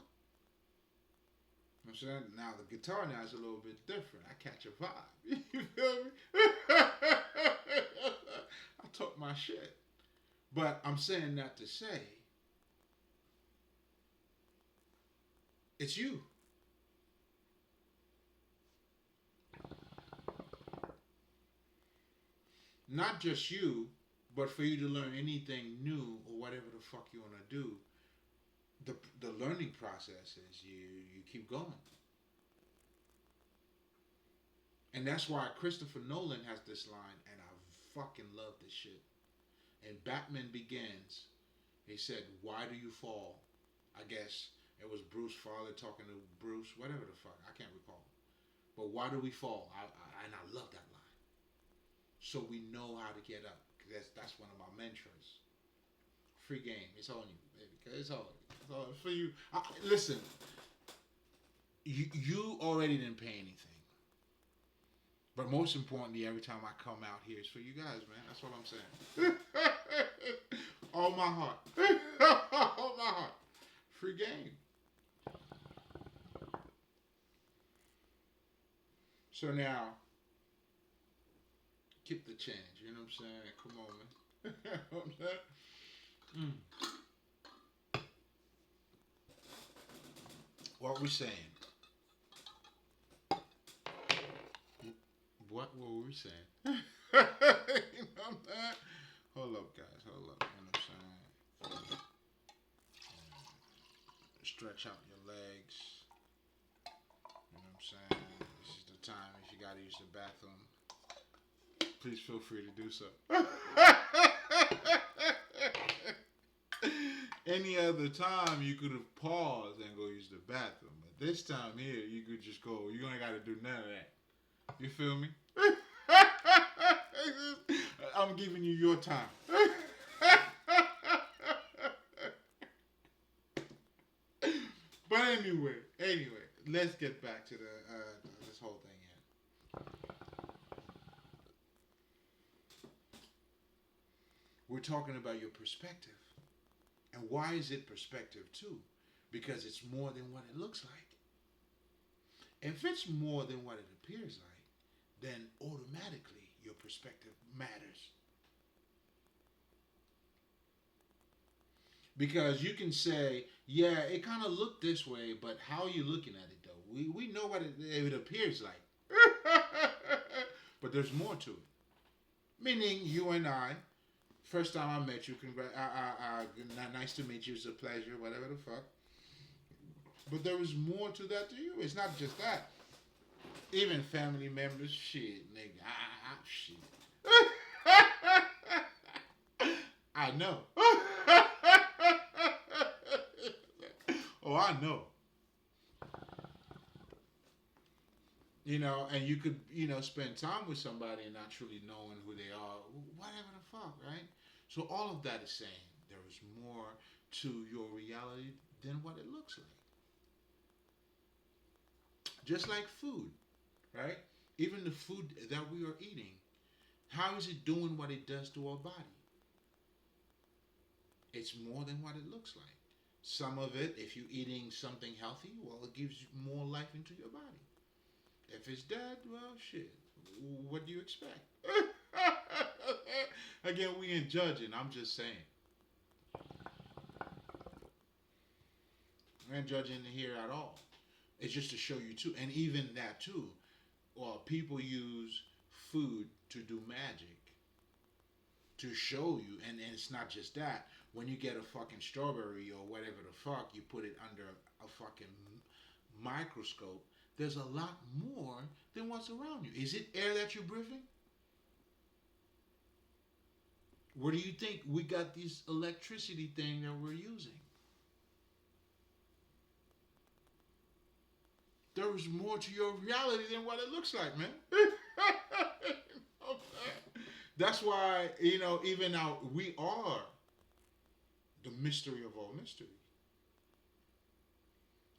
You know what I'm saying? Now the guitar now is a little bit different. I catch a vibe. You feel me? I talk my shit. But I'm saying that to say it's you. Not just you, but for you to learn anything new or whatever the fuck you want to do, the learning process is you keep going. And that's why Christopher Nolan has this line, and I fucking love this shit. And Batman Begins, he said, "Why do you fall?" I guess it was Bruce Father talking to Bruce, whatever the fuck, I can't recall. But why do we fall? And I love that line. So we know how to get up. That's one of my mantras. Free game. It's on you, baby. It's all for you. Listen, you already didn't pay anything. But most importantly, every time I come out here, it's for you guys, man. That's what I'm saying. All my heart. All my heart. Free game. So now, keep the change. You know what I'm saying? Come on, man. You know what I'm saying? What we saying? What were we saying? You know what I'm saying? Hold up, guys. Hold up. You know what I'm saying? Stretch out your legs. You know what I'm saying? This is the time if you gotta use the bathroom. Please feel free to do so. Any other time you could have paused and go use the bathroom. But this time here, you could just go. You ain't gotta do none of that. You feel me? I'm giving you your time. But anyway, let's get back to the this whole thing here. We're talking about your perspective. And why is it perspective too? Because it's more than what it looks like. If it's more than what it appears like, then automatically your perspective matters. Because you can say, yeah, it kind of looked this way, but how are you looking at it though? We know what it appears like. But there's more to it. Meaning you and I, first time I met you, nice to meet you, it's a pleasure, whatever the fuck. But there is more to that to you. It's not just that. Even family members, shit, nigga, shit. I know. Oh, I know. You know, and you could, spend time with somebody and not truly knowing who they are, whatever the fuck, right? So all of that is saying there is more to your reality than what it looks like. Just like food, right? Even the food that we are eating, how is it doing what it does to our body? It's more than what it looks like. Some of it, if you're eating something healthy, well, it gives you more life into your body. If it's dead, well, shit. What do you expect? Again, we ain't judging. I'm just saying. We ain't judging here at all. It's just to show you too, and even that too. Well, people use food to do magic, to show you, and it's not just that. When you get a fucking strawberry or whatever the fuck, you put it under a fucking microscope. There's a lot more than what's around you. Is it air that you're breathing? Where do you think we got this electricity thing that we're using? There is more to your reality than what it looks like, man. That's why, even now, we are the mystery of all mysteries.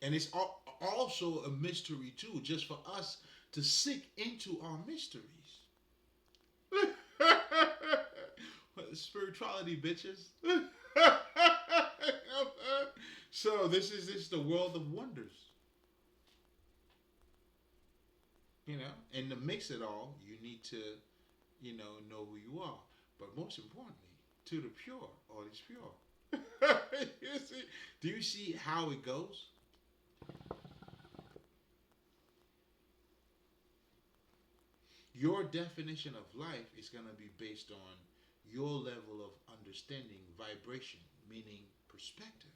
And it's also a mystery, too, just for us to seek into our mysteries. Spirituality, bitches. So this is the world of wonders. And to mix it all, you need to, know who you are. But most importantly, to the pure, all is pure. You see? Do you see how it goes? Your definition of life is going to be based on your level of understanding, vibration, meaning perspective.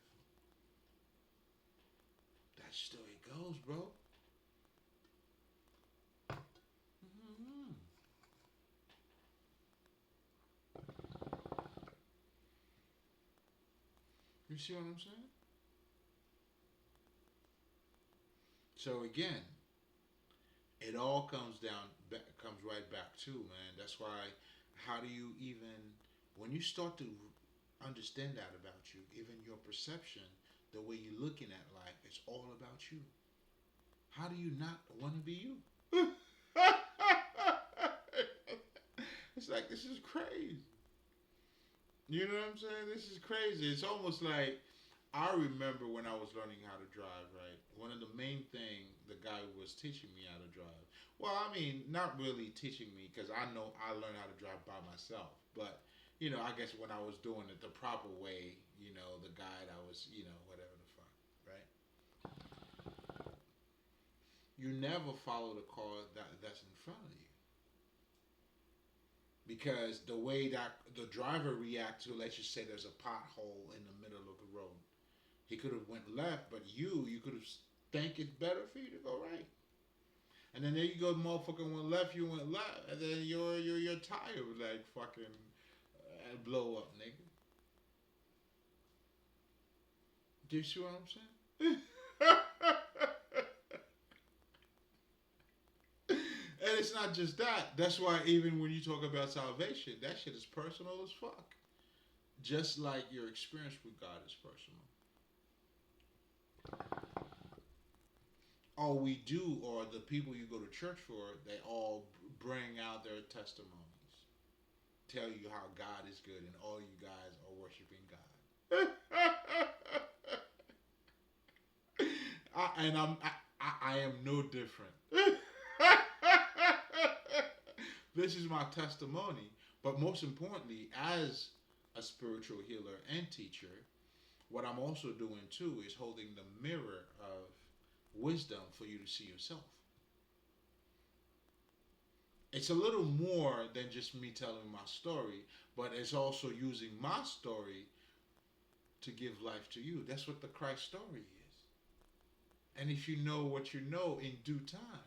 That's the way it goes, bro. Mm-hmm. You see what I'm saying? So again, it all comes right back to, man. That's why, how do you even, when you start to understand that about you, even your perception, the way you're looking at life, it's all about you. How do you not want to be you? It's like, this is crazy. You know what I'm saying? This is crazy. It's almost like, I remember when I was learning how to drive, right? One of the main things the guy was teaching me how to drive. Well, I mean, not really teaching me because I know I learned how to drive by myself. But, I guess when I was doing it the proper way, the guide, I was, whatever the fuck, right? You never follow the car that's in front of you. Because the way that the driver reacts to, let's just say there's a pothole in the middle of the road. He could have went left, but you could have think it's better for you to go right. And then there you go, the motherfucker went left, you went left, and then your tire was like fucking blow up, nigga. Do you see what I'm saying? And it's not just that. That's why even when you talk about salvation, that shit is personal as fuck. Just like your experience with God is personal. All we do, or the people you go to church for, they all bring out their testimonies, tell you how God is good, and all you guys are worshiping God. I am no different. This is my testimony. But most importantly, as a spiritual healer and teacher, what I'm also doing too is holding the mirror of wisdom for you to see yourself. It's a little more than just me telling my story, but it's also using my story to give life to you. That's what the Christ story is. And if you know what you know in due time,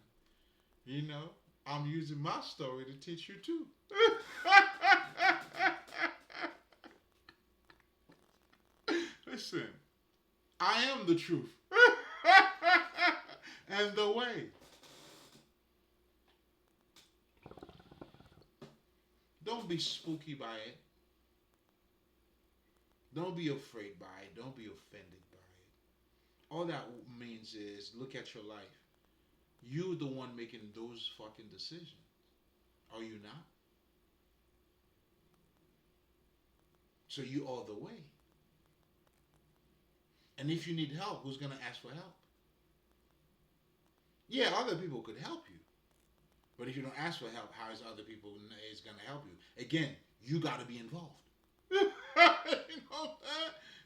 I'm using my story to teach you too. Listen, I am the truth and the way. Don't be spooky by it. Don't be afraid by it. Don't be offended by it. All that means is look at your life. You're the one making those fucking decisions. Are you not? So you are the way. And if you need help, who's going to ask for help? Yeah, other people could help you. But if you don't ask for help, how is other people is going to help you? Again, you got to be involved.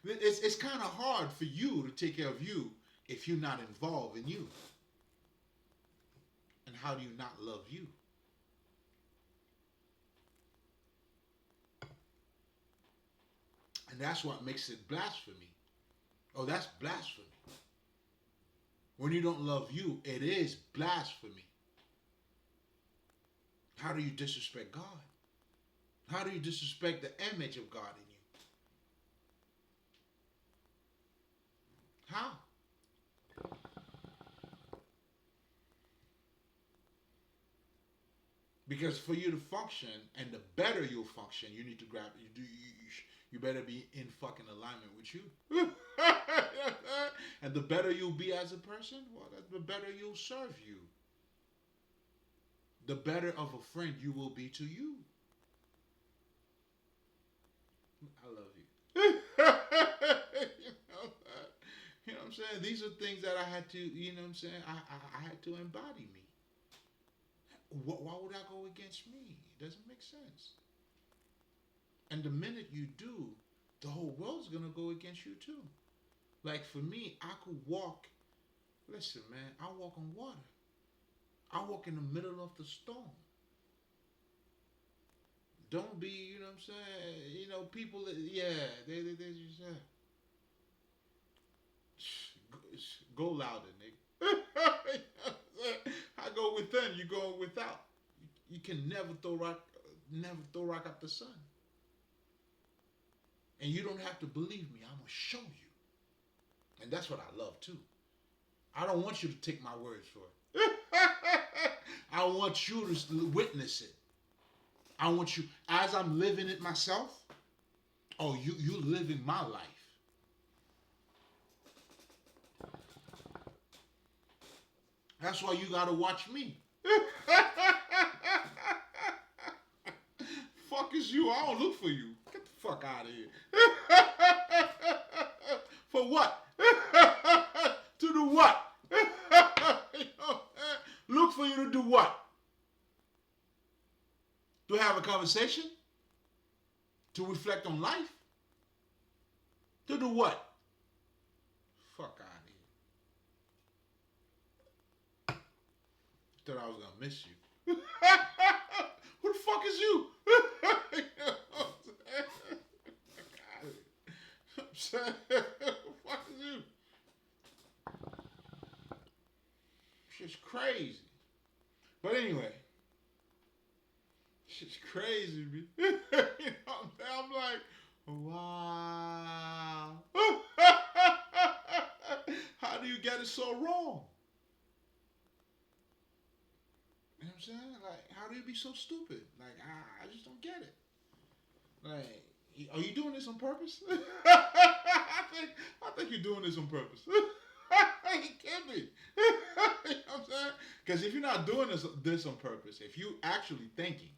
It's kind of hard for you to take care of you if you're not involved in you. And how do you not love you? And And that's what makes it blasphemy. Oh, that's blasphemy. When you don't love you, it is blasphemy. How do you disrespect God? How do you disrespect the image of God in you? How? Because for you to function, and the better you'll function, you need to grab. You better be in fucking alignment with you. And the better you'll be as a person, well, the better you'll serve you. The better of a friend you will be to you. I love you. You know what I'm saying? These are things that I had to, you know what I'm saying? I had to embody me. Why would I go against me? It doesn't make sense. And the minute you do, the whole world's gonna go against you too. Like for me, I could walk. Listen, man, I walk on water. I walk in the middle of the storm. Don't be, you know what I'm saying? You know, people, yeah, they just, go louder, nigga. I go within, you go without. You can never throw rock up the sun. And you don't have to believe me. I'm gonna show you. And that's what I love too. I don't want you to take my words for it. I want you to witness it. I want you, as I'm living it myself. Oh, you living my life. That's why you gotta watch me. Fuck is you? I don't look for you. Get the fuck out of here. For what? To do what? Look for you to do what? To have a conversation? To reflect on life? To do what? Fuck out of here. Thought I was gonna miss you. Who the fuck is you? You know what I'm saying? Who the fuck is you? Shit's crazy. But anyway, shit's crazy, man. You know what I'm saying? I'm like, wow. How do you get it so wrong? You know what I'm saying? Like, how do you be so stupid? Like, I just don't get it. Like, are you doing this on purpose? I think you're doing this on purpose. You can't be. You know what I'm saying? Because if you're not doing this on purpose, if you actually thinking,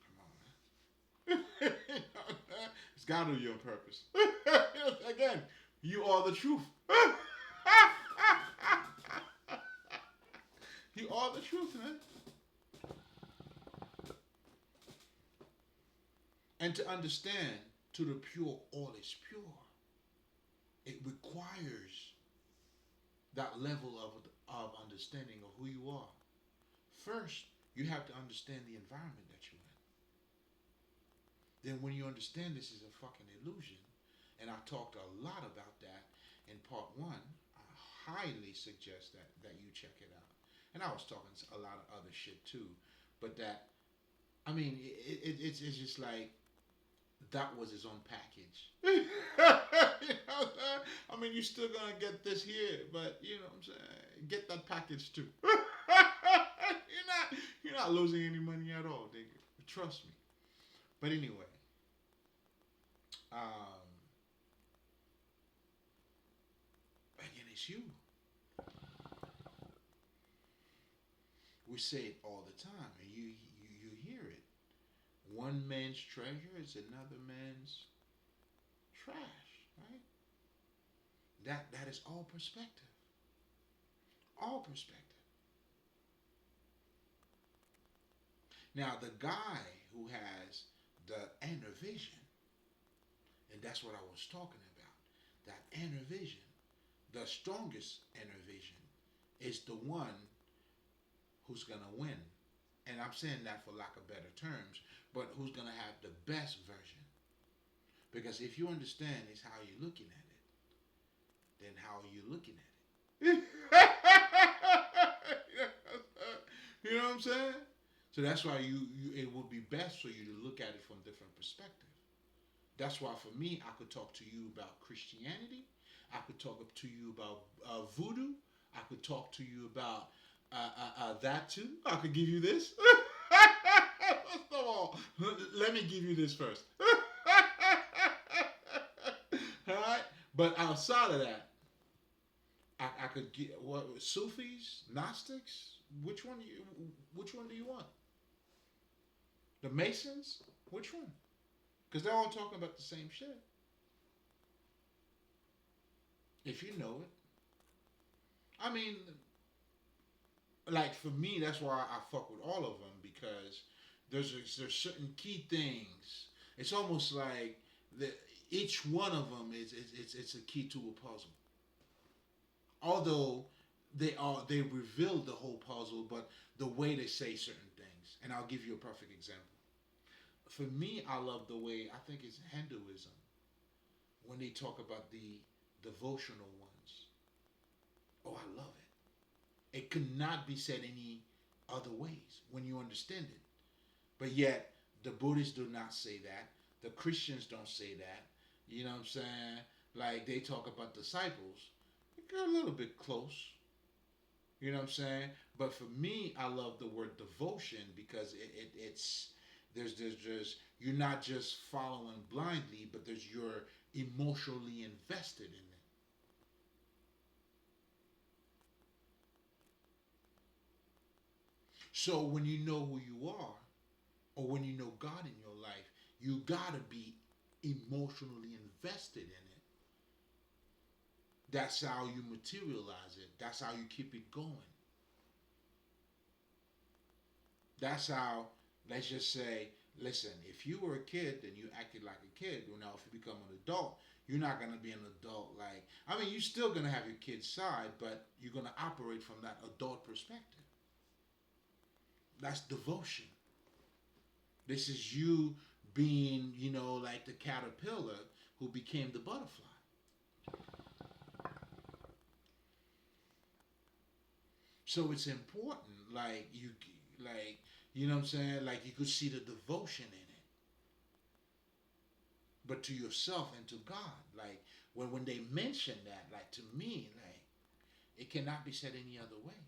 come on, man. You know what I'm saying? It's got to be on purpose. Again, you are the truth. You are the truth, man. And to understand, to the pure, all is pure. It requires that level of understanding of who you are. First, you have to understand the environment that you're in. Then when you understand this is a fucking illusion, and I talked a lot about that in part one, I highly suggest that you check it out. And I was talking a lot of other shit too, but that, I mean, it's just like, that was his own package. You know what I'm saying? I mean, you're still gonna get this here, but you know what I'm saying? Get that package too. You're not losing any money at all, nigga. Trust me. But anyway, again, it's you. We say it all the time, and you hear it. One man's treasure is another man's trash, right? That is all perspective. All perspective. Now the guy who has the inner vision, and that's what I was talking about. That inner vision, the strongest inner vision, is the one who's gonna win. And I'm saying that for lack of better terms, but who's gonna have the best version. Because if you understand is how you're looking at it, then how are you looking at it? You know what I'm saying? So that's why it would be best for you to look at it from different perspectives. That's why for me, I could talk to you about Christianity. I could talk to you about voodoo. I could talk to you about that too. I could give you this. First of all, let me give you this first. All right, but outside of that, I could get what Sufis, Gnostics. Which one do you want? The Masons? Which one? Because they're all talking about the same shit. If you know it. I mean, like for me, that's why I fuck with all of them because there's certain key things. It's almost like the each one of them it's a key to a puzzle. Although they reveal the whole puzzle, but the way they say certain things. And I'll give you a perfect example. For me, I love the way I think it's Hinduism when they talk about the devotional ones. Oh, I love it. It could not be said any other ways when you understand it. But yet, the Buddhists do not say that. The Christians don't say that. You know what I'm saying? Like they talk about disciples. They're a little bit close. You know what I'm saying? But for me, I love the word devotion because it's there's you're not just following blindly, but you're emotionally invested in it. So when you know who you are, or when you know God in your life, you gotta be emotionally invested in it. That's how you materialize it. That's how you keep it going. That's how, let's just say, listen, if you were a kid and you acted like a kid, well, now if you become an adult, you're not going to be an adult like, I mean, you're still going to have your kid's side, but you're going to operate from that adult perspective. That's devotion. This is you being, like the caterpillar who became the butterfly. So it's important, you know what I'm saying? Like you could see the devotion in it, but to yourself and to God. Like when they mention that, like to me, like it cannot be said any other way.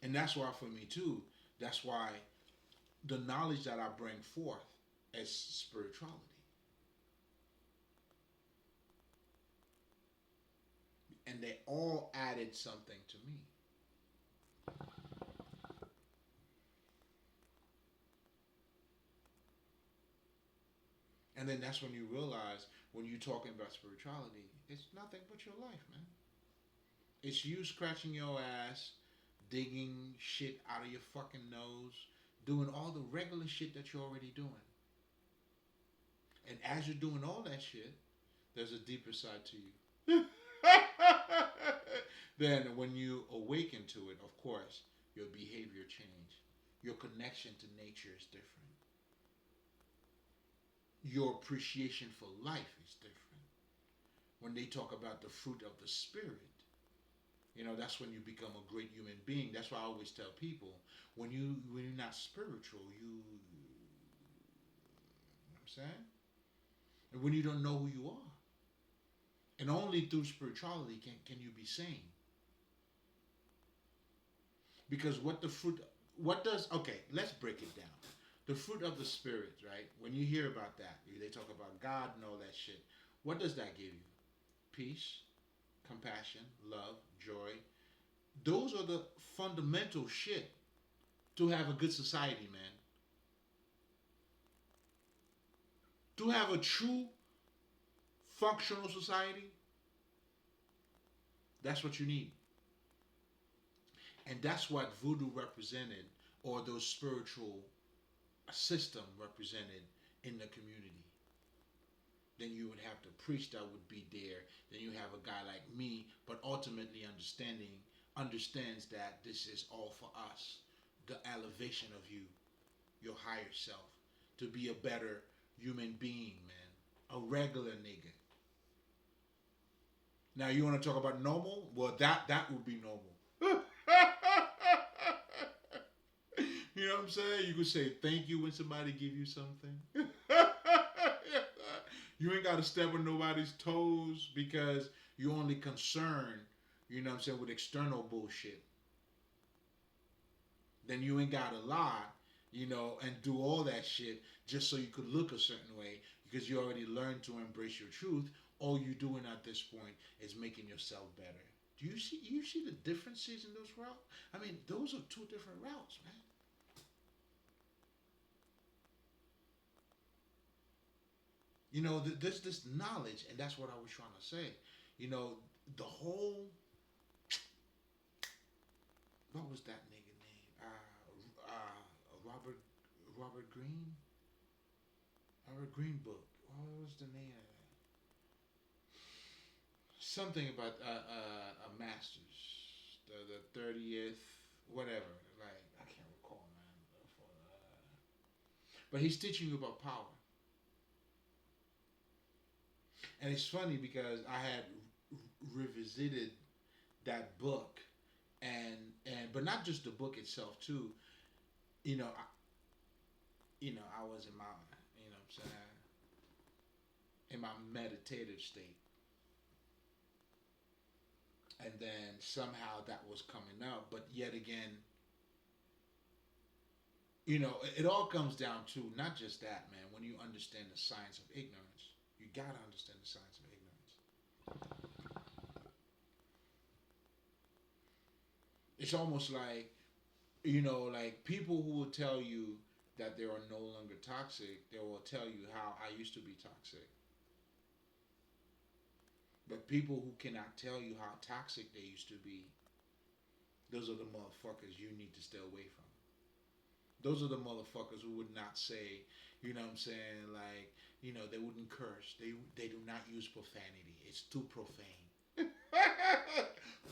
And that's why for me too, that's why the knowledge that I bring forth as spirituality. And they all added something to me. And then that's when you realize when you're talking about spirituality, it's nothing but your life, man. It's you scratching your ass, digging shit out of your fucking nose, doing all the regular shit that you're already doing. And as you're doing all that shit, there's a deeper side to you. Then when you awaken to it, of course, your behavior change. Your connection to nature is different. Your appreciation for life is different. When they talk about the fruit of the spirit, that's when you become a great human being. That's why I always tell people when you're not spiritual, know what I'm saying? And when you don't know who you are. And only through spirituality can you be sane. Because okay, let's break it down. The fruit of the spirit, right? When you hear about that, they talk about God and all that shit. What does that give you? Peace, compassion, love, joy. Those are the fundamental shit to have a good society, man. To have a true functional society, that's what you need. And that's what voodoo represented, or those spiritual system represented in the community. Then you would have the priest that would be there. Then you have a guy like me, but ultimately understands that this is all for us, the elevation of you. your higher self, to be a better human being, man. A regular nigga. Now you want to talk about normal? Well, that would be normal. You know what I'm saying? You could say thank you when somebody give you something. You ain't got to step on nobody's toes because you only concerned, you know what I'm saying, with external bullshit. Then you ain't got to lie, you know, and do all that shit just so you could look a certain way because you already learned to embrace your truth. All you doing at this point is making yourself better. Do you see the differences in those routes? I mean, those are two different routes, man. You know, there's this knowledge, and that's what I was trying to say. You know, the whole what was that nigga name? Robert Green. Robert Green book. What was the name of that? Something about a master's, the 30th, whatever. Like I can't recall, man. But he's teaching you about power, and it's funny because I had revisited that book, and but not just the book itself too. You know, I was in my, you know, what I'm saying, in my meditative state, and then somehow that was coming up, but yet again, you know, it all comes down to not just that, man. When you understand the science of ignorance, you gotta understand the science of ignorance. It's almost like, you know, like people who will tell you that they are no longer toxic, they will tell you how I used to be toxic. But people who cannot tell you how toxic they used to be, those are the motherfuckers you need to stay away from. Those are the motherfuckers who would not say, you know what I'm saying, like, you know, they wouldn't curse. They do not use profanity. It's too profane.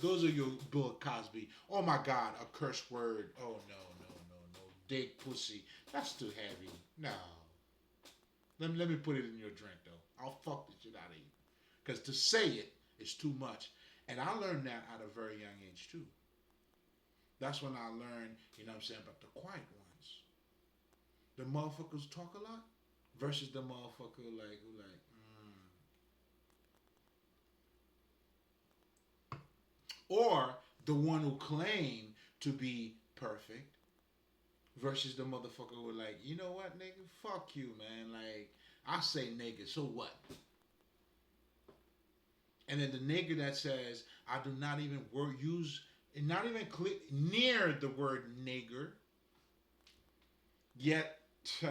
Those are your Bill Cosby. Oh my God, a curse word. Oh no, no, no, no. Dick pussy. That's too heavy. No. Let me put it in your drink though. I'll fuck the shit out of you. Because to say it is too much. And I learned that at a very young age too. That's when I learned, you know what I'm saying, about the quiet ones. The motherfuckers talk a lot versus the motherfucker like who like, or the one who claim to be perfect versus the motherfucker who like, you know what, nigga, fuck you, man. Like, I say nigga, so what? And then the nigga that says, I do not even use, not even click near the word nigger, yet. You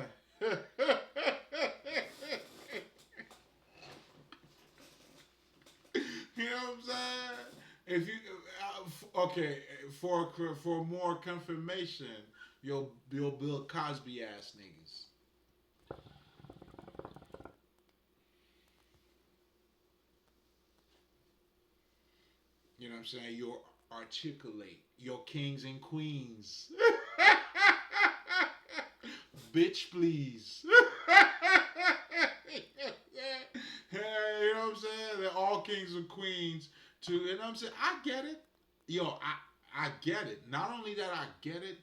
know what I'm saying? If you okay, for more confirmation, you'll Bill Cosby ass niggas. You know what I'm saying? You'll articulate your kings and queens. Bitch, please. Yeah, you know what I'm saying? They're all kings and queens. To you know what I'm saying? I get it. Yo, I get it. Not only that I get it,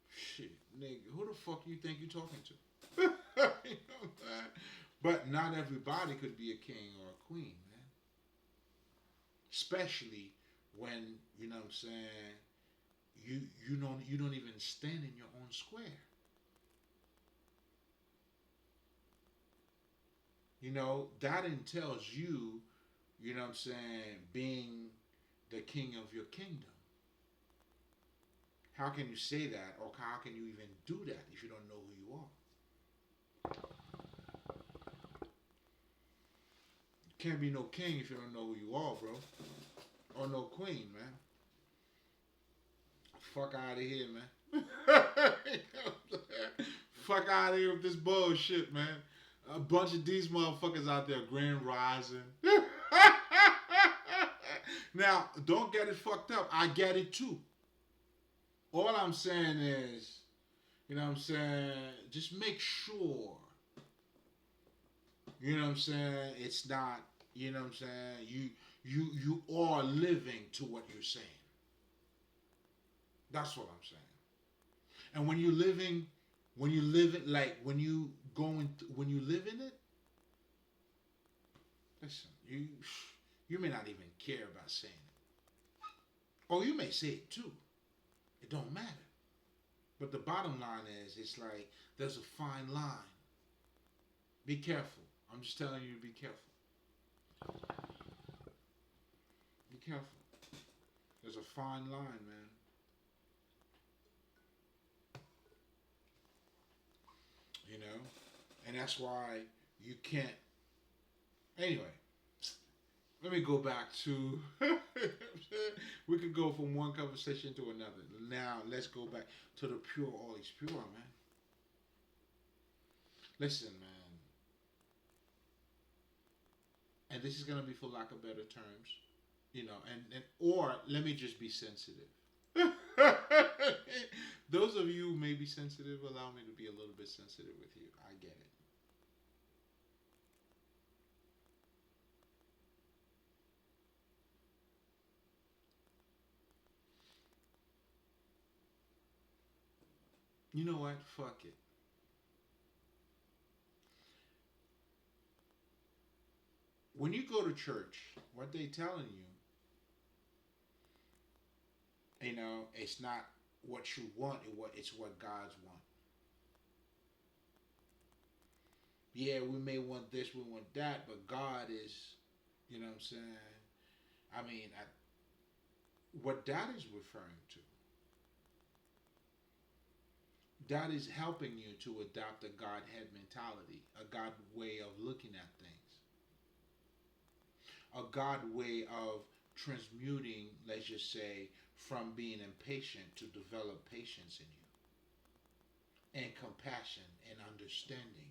shit, nigga, who the fuck you think you talking to? You know what I'm saying? But not everybody could be a king or a queen, man. Especially when, you know what I'm saying, you don't even stand in your own square. You know, that entails you, you know what I'm saying, being the king of your kingdom. How can you say that, or how can you even do that if you don't know who you are? You can't be no king if you don't know who you are, bro. Or no queen, man. Fuck out of here, man. Fuck out of here with this bullshit, man. A bunch of these motherfuckers out there, Grand Rising. Now, don't get it fucked up. I get it too. All I'm saying is, You know what I'm saying? Just make sure, you know what I'm saying, it's not, you know what I'm saying, you are living to what you're saying. That's what I'm saying. And when you live it, like when you live in it, listen, you may not even care about saying it. Or you may say it too. It don't matter. But the bottom line is, it's like there's a fine line. Be careful. I'm just telling you to be careful. Be careful. There's a fine line, man. You know? And that's why you can't. Anyway, let me go back to. We could go from one conversation to another. Now, let's go back to the pure. All is pure, man. Listen, man. And this is going to be for lack of better terms. You know, and or let me just be sensitive. Those of you who may be sensitive, allow me to be a little bit sensitive with you. I get it. You know what? Fuck it. When you go to church, what they telling you know, it's not what you want, it's what God's want. Yeah, we may want this, we want that, but God is, you know what I'm saying? I mean, what that is referring to, that is helping you to adopt a Godhead mentality, a God way of looking at things, a God way of transmuting, let's just say, from being impatient to develop patience in you, and compassion and understanding.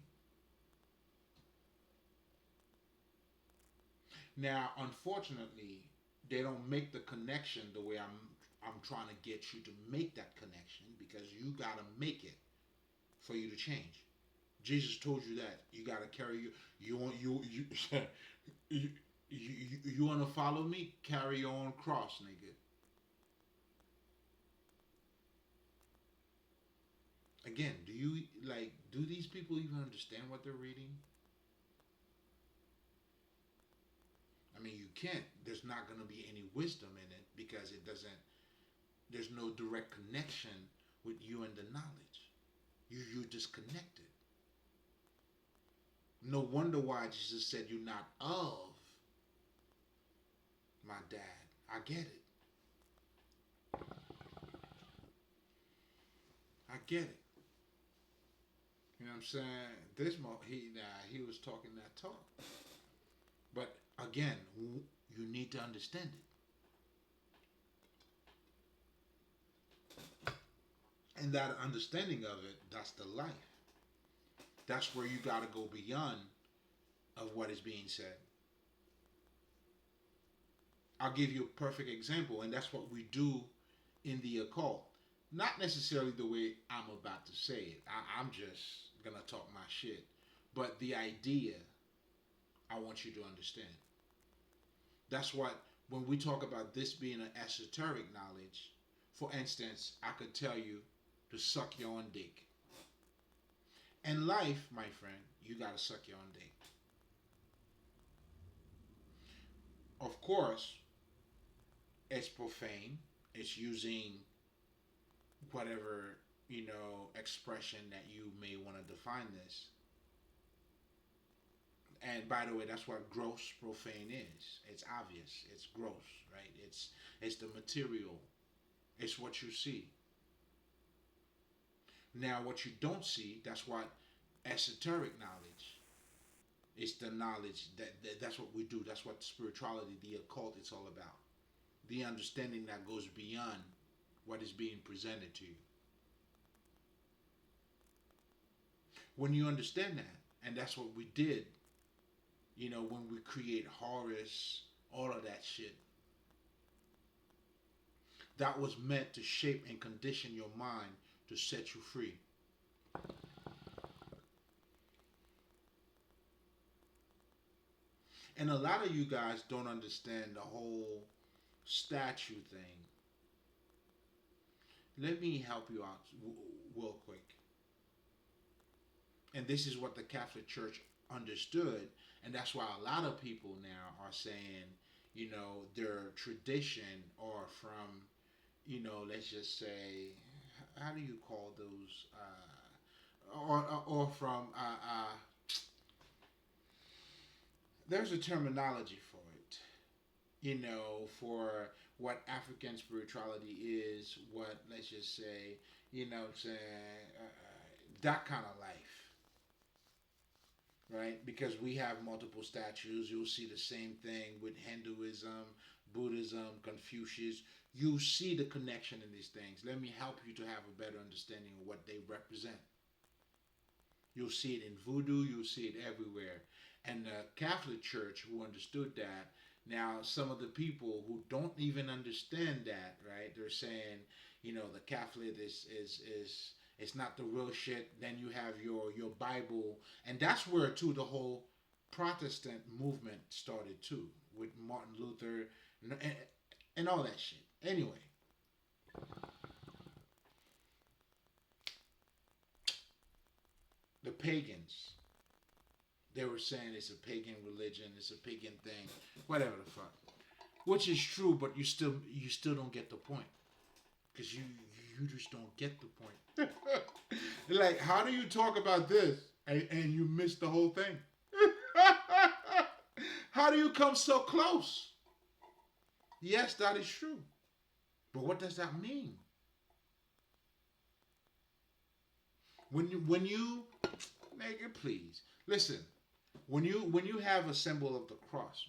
Now, unfortunately, they don't make the connection the way I'm trying to get you to make that connection, because you gotta make it for you to change. Jesus told you that you gotta carry you want you you want to follow me? Carry your own cross, nigga. Again, do you like? Do these people even understand what they're reading? I mean, you can't. There's not going to be any wisdom in it because it doesn't. There's no direct connection with you and the knowledge. You're disconnected. No wonder why Jesus said you're not of my dad. I get it. I get it. You know what I'm saying? He was talking that talk. But again, you need to understand it. And that understanding of it, that's the life. That's where you got to go beyond of what is being said. I'll give you a perfect example, and that's what we do in the occult. Not necessarily the way I'm about to say it. I'm just going to talk my shit. But the idea, I want you to understand. That's what, when we talk about this being an esoteric knowledge, for instance, I could tell you to suck your own dick. In life, my friend, you got to suck your own dick. Of course, it's profane. It's using whatever, expression that you may want to define this. And by the way, that's what gross profane is. It's obvious. It's gross, right? It's the material. It's what you see. Now, what you don't see, that's what esoteric knowledge. It's the knowledge that's what we do. That's what spirituality, the occult, it's all about. The understanding that goes beyond what is being presented to you. When you understand that, and that's what we did, when we create Horus, all of that shit, that was meant to shape and condition your mind to set you free. And a lot of you guys don't understand the whole statue thing. Let me help you out real quick. And this is what the Catholic Church understood, and that's why a lot of people now are saying, their tradition or from, let's just say, how do you call those, or from, there's a terminology for it, for what African spirituality is, what, let's just say, saying, that kind of life, right? Because we have multiple statues. You'll see the same thing with Hinduism, Buddhism, Confucius. You see the connection in these things. Let me help you to have a better understanding of what they represent. You'll see it in voodoo. You'll see it everywhere. And the Catholic Church, who understood that, now some of the people who don't even understand that, right? They're saying, the Catholic is it's not the real shit. Then you have your Bible, and that's where too the whole Protestant movement started too, with Martin Luther and all that shit. Anyway, the pagans, they were saying it's a pagan religion, it's a pagan thing, whatever the fuck, which is true, but you still don't get the point, because you just don't get the point. Like, how do you talk about this and you miss the whole thing? How do you come so close? Yes, that is true. But what does that mean? When you nigga, please listen. When you have a symbol of the cross,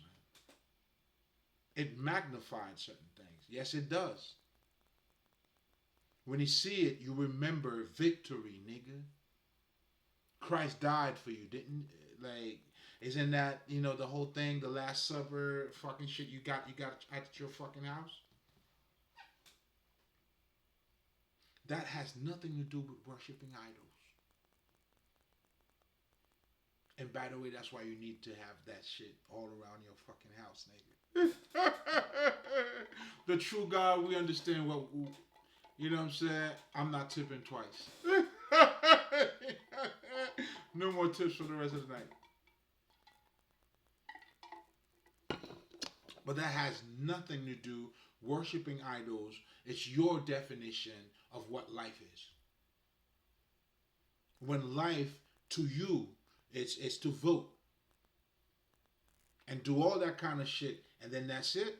man, it magnifies certain things. Yes, it does. When you see it, you remember victory, nigga. Christ died for you, didn't, like, isn't that, the whole thing, the Last Supper fucking shit you got at your fucking house? That has nothing to do with worshiping idols. And by the way, that's why you need to have that shit all around your fucking house, nigga. The true God, we understand what, you know what I'm saying? I'm not tipping twice. No more tips for the rest of the night. But that has nothing to do worshiping idols. It's your definition of what life is. When life to you, it's to vote and do all that kind of shit, and then that's it.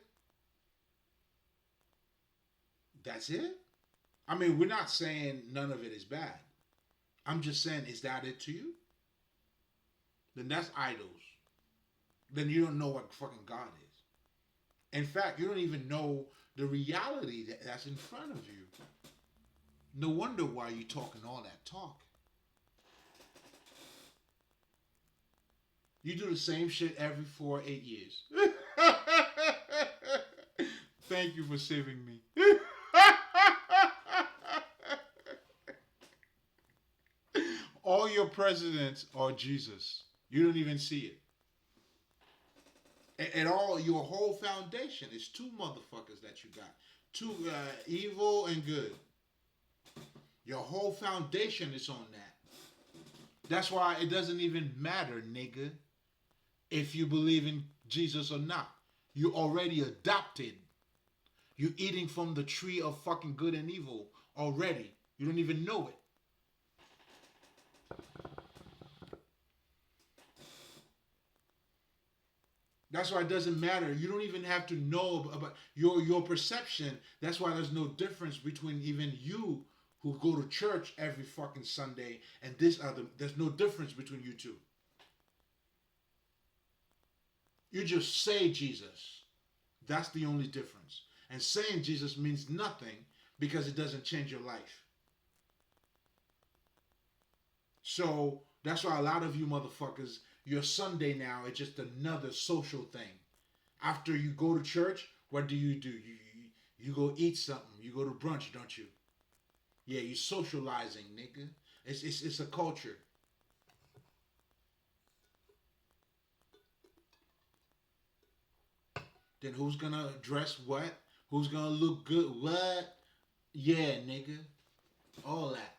That's it. I mean, we're not saying none of it is bad. I'm just saying, is that it to you? Then that's idols. Then you don't know what fucking God is. In fact, you don't even know the reality that's in front of you. No wonder why you're talking all that talk. You do the same shit every 4 or 8 years. Thank you for saving me. All your presidents are Jesus. You don't even see it. And all your whole foundation is two motherfuckers that you got. Two evil and good. Your whole foundation is on that. That's why it doesn't even matter, nigga, if you believe in Jesus or not. You already adopted. You're eating from the tree of fucking good and evil already. You don't even know it. That's why it doesn't matter. You don't even have to know about your perception. That's why there's no difference between even you who go to church every fucking Sunday and this other. There's no difference between you two. You just say Jesus. That's the only difference. And saying Jesus means nothing because it doesn't change your life. So that's why a lot of you motherfuckers, your Sunday now is just another social thing. After you go to church, what do? You go eat something. You go to brunch, don't you? Yeah, you socializing, nigga. It's a culture. Then who's gonna dress what? Who's gonna look good? What? Yeah, nigga. All that.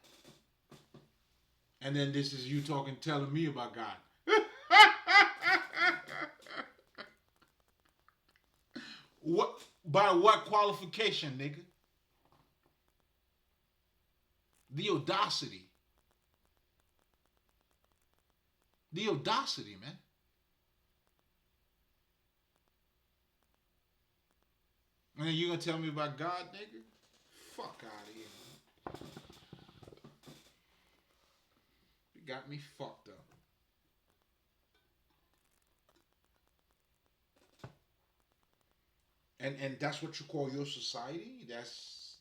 And then this is you talking, telling me about God. What? By what qualification, nigga? The audacity. The audacity, man. And then you gonna tell me about God, nigga? Fuck out of here, man. You got me fucked up. And that's what you call your society? That's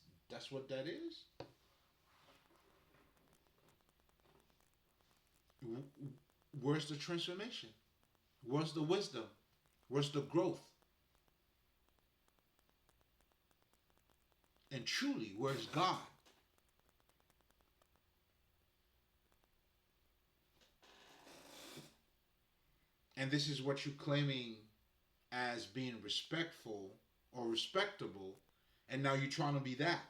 what that is? Where's the transformation? Where's the wisdom? Where's the growth? And truly, where's God? And this is what you're claiming as being respectful or respectable, and now you're trying to be that.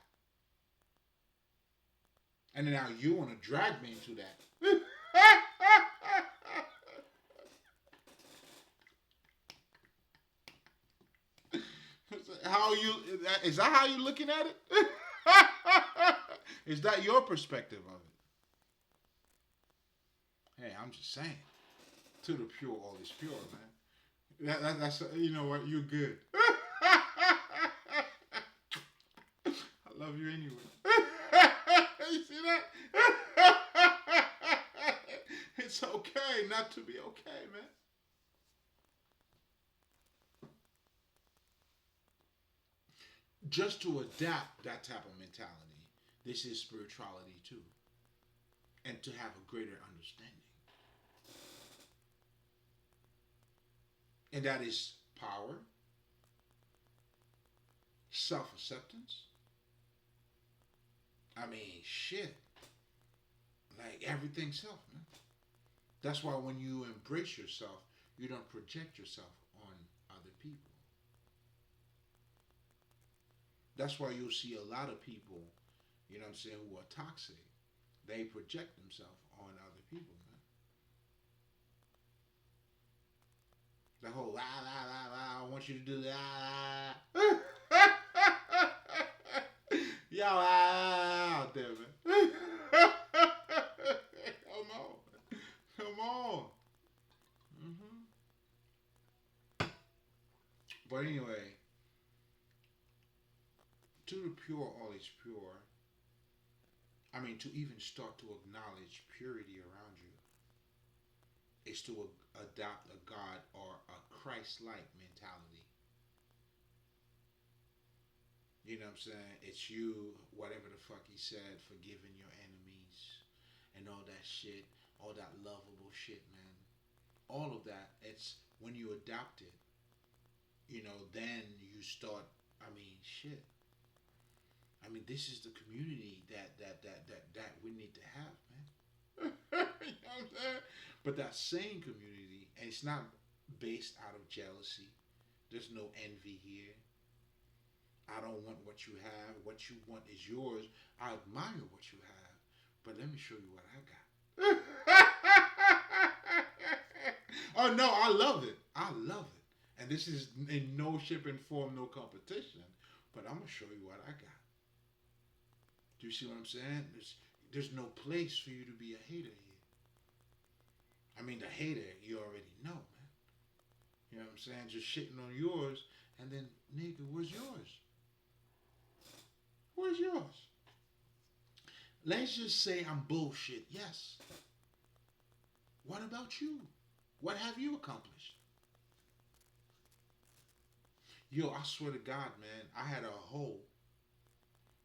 And now you want to drag me into that. How you is that how you looking at it? Is that your perspective of it? Hey, I'm just saying. To the pure, all is pure, man. That's you know what, you're good. I love you anyway. You see that? It's okay not to be okay, man. Just to adapt that type of mentality, this is spirituality too, and to have a greater understanding. And that is power, self acceptance. I mean, shit. Like everything self, man. That's why when you embrace yourself, you don't project yourself on other people. That's why you'll see a lot of people, you know what I'm saying, who are toxic. They project themselves on other people, man. The whole la la la la, I want you to do that. Y'all out there, man. Come on. Come on. hmm But anyway, to the pure, all is pure. I mean, to even start to acknowledge purity around you is to adopt a God or a Christ-like mentality. You know what I'm saying? It's you, whatever the fuck he said, forgiving your enemies and all that shit, all that lovable shit, man. All of that, it's when you adopt it, you know, then you start, I mean, shit. I mean, this is the community that we need to have, man. You know what I'm saying? But that same community, and it's not based out of jealousy. There's no envy here. I don't want what you have. What you want is yours. I admire what you have, but let me show you what I got. Oh no, I love it. I love it. And this is in no shape and form, no competition. But I'm gonna show you what I got. Do you see what I'm saying? There's no place for you to be a hater here. I mean, the hater, you already know, man. You know what I'm saying? Just shitting on yours, and then, nigga, where's yours? Where's yours? Let's just say I'm bullshit. Yes. What about you? What have you accomplished? Yo, I swear to God, man, I had a whole.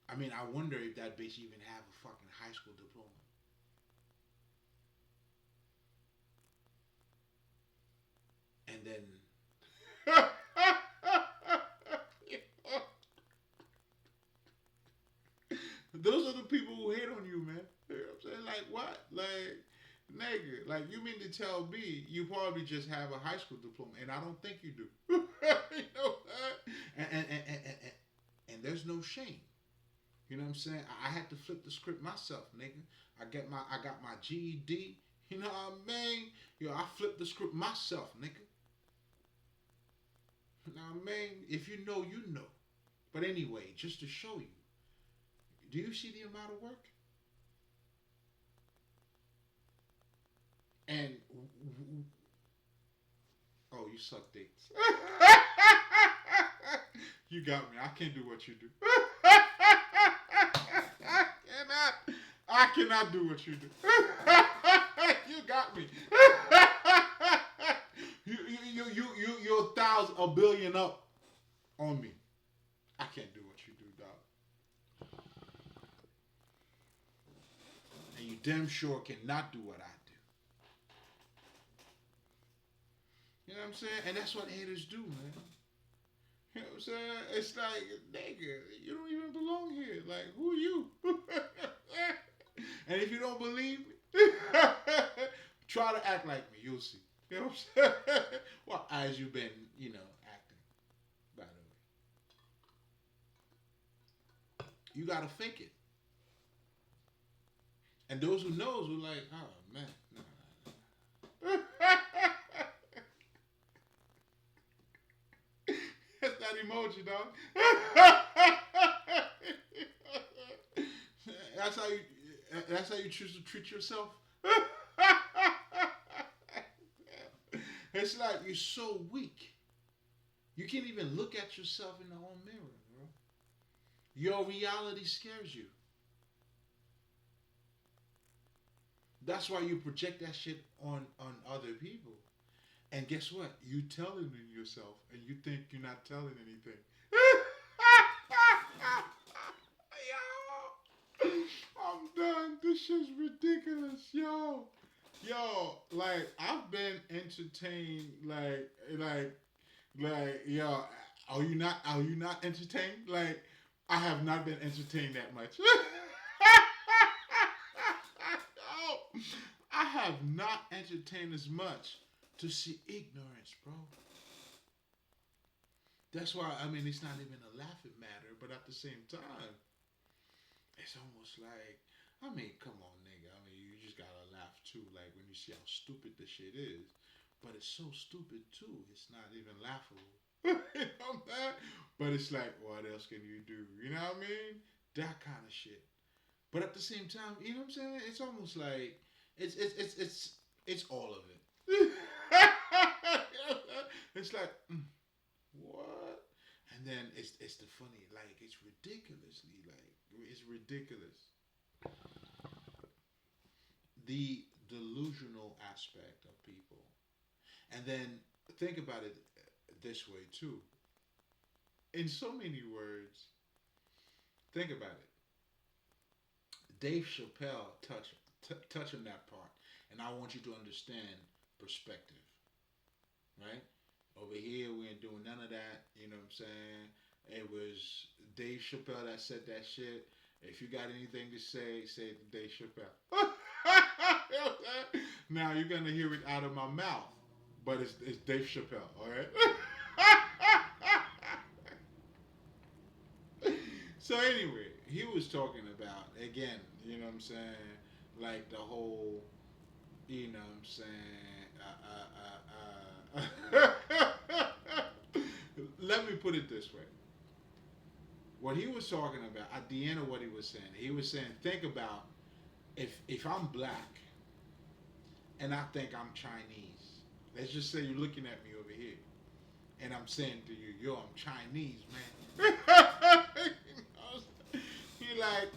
I mean, I wonder if that bitch even have a fucking high school diploma. And then those are the people who hate on you, man. You know what I'm saying? Like what? Like nigga, like you mean to tell me you probably just have a high school diploma, and I don't think you do. You know, and there's no shame. You know what I'm saying? I had to flip the script myself, nigga. I got my GED. You know what I mean? Yo, I flipped the script myself, nigga. You know what I mean? If you know, you know. But anyway, just to show you, do you see the amount of work? And oh, you suck dates. You got me. I can't do what you do. I cannot do what you do. You got me. You're a billion up on me. I can't do what you do, dog. And you damn sure cannot do what I do. You know what I'm saying? And that's what haters do, man. You know what I'm saying? It's like, nigga, you don't even belong here. Like, who are you? And if you don't believe me, try to act like me. You'll see. You know what I'm saying? Well, as you've been, acting, by the way. You gotta fake it. And those who knows were like, oh man, no. That's that emoji, dog. That's how you. That's how you choose to treat yourself. It's like you're so weak. You can't even look at yourself in the own mirror, bro. Your reality scares you. That's why you project that shit on other people. And guess what? You telling in yourself, and you think you're not telling anything. Yo, I'm done. This shit's ridiculous, yo. Yo, like I've been entertained, yo. Are you not entertained? Like I have not been entertained that much. Yo, I have not entertained as much to see ignorance, bro. That's why it's not even a laughing matter, but at the same time, it's almost like, come on, nigga. You just gotta laugh too, like when you see how stupid this shit is. But it's so stupid too. It's not even laughable. You know what I'm saying? But it's like, what else can you do? You know what I mean? That kind of shit. But at the same time, you know what I'm saying? It's almost like it's all of it. It's like, what? And then it's the funny, like it's ridiculously, like it's ridiculous. The delusional aspect of people, and then think about it this way too. In so many words, think about it. Dave Chappelle touch on that part, and I want you to understand perspective, right? Over here, we ain't doing none of that. You know what I'm saying? It was Dave Chappelle that said that shit. If you got anything to say it to Dave Chappelle. You know what I'm saying? Now you're gonna hear it out of my mouth, but it's Dave Chappelle, all right? So anyway, he was talking about again. You know what I'm saying? Like the whole. You know what I'm saying? Let me put it this way. What he was talking about at the end of what he was saying, think about if I'm black and I think I'm Chinese. Let's just say you're looking at me over here, and I'm saying to you, yo, I'm Chinese, man. He like,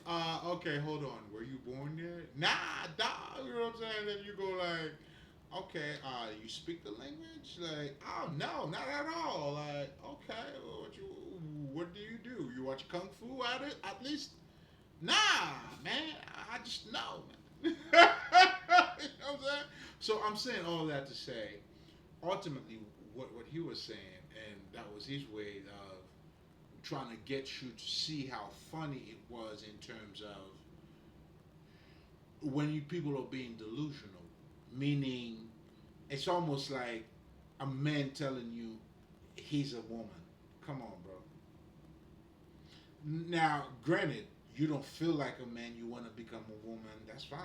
okay, hold on. Were you born there? Nah, dog. You know what I'm saying? Then you go like, okay, you speak the language? Like, oh no, not at all. Like, okay, what do you do? You watch kung fu at least? Nah, man. I just know, man. You know what I'm saying? So I'm saying all that to say, ultimately, what he was saying, and that was his way of trying to get you to see how funny it was in terms of when people are being delusional, meaning it's almost like a man telling you he's a woman. Come on, bro. Now, granted, you don't feel like a man, you want to become a woman, that's fine.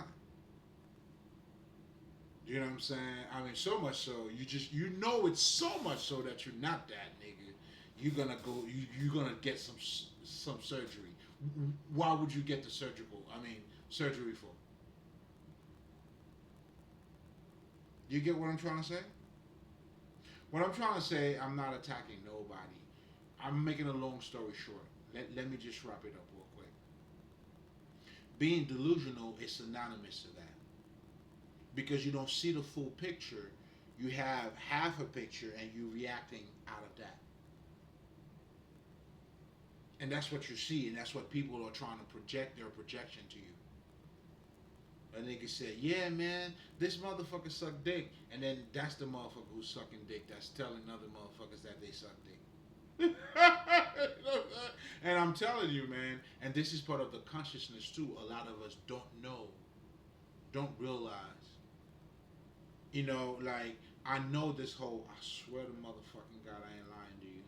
You know what I'm saying? I mean, so much so, you know it's so much so that you're not that nigga. You're gonna get some surgery. Why would you get the surgery for? You get what I'm trying to say? What I'm trying to say, I'm not attacking nobody. I'm making a long story short. Let me just wrap it up real quick. Being delusional is synonymous to that because you don't see the full picture. You have half a picture and you're reacting out of that. And that's what you see, and that's what people are trying to project their projection to you. A nigga said, "Yeah, man, this motherfucker suck dick," and then that's the motherfucker who's sucking dick that's telling other motherfuckers that they suck dick. And I'm telling you, man, and this is part of the consciousness too. A lot of us don't know, don't realize. Like I know this whole. I swear to motherfucking God, I ain't lying to you.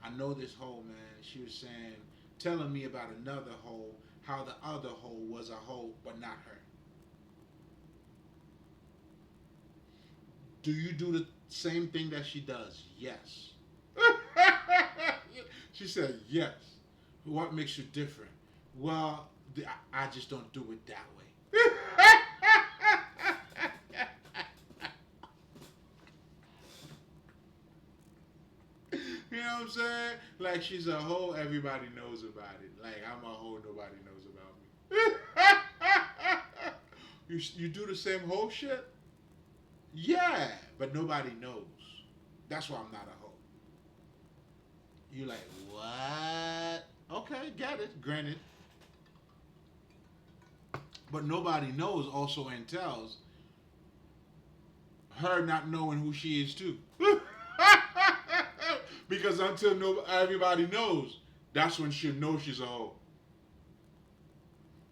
I know this hoe, man. She was saying, telling me about another hoe, how the other hoe was a hoe, but not her. Do you do the same thing that she does? Yes. She said, yes. What makes you different? Well, I just don't do it that way. You know what I'm saying? Like she's a hoe, everybody knows about it. Like I'm a hoe, nobody knows about me. You do the same hoe shit? Yeah, but nobody knows. That's why I'm not a hoe. You like what? Okay, get it. Granted, but nobody knows also entails her not knowing who she is too. Because until everybody knows, that's when she'll know she's a hoe.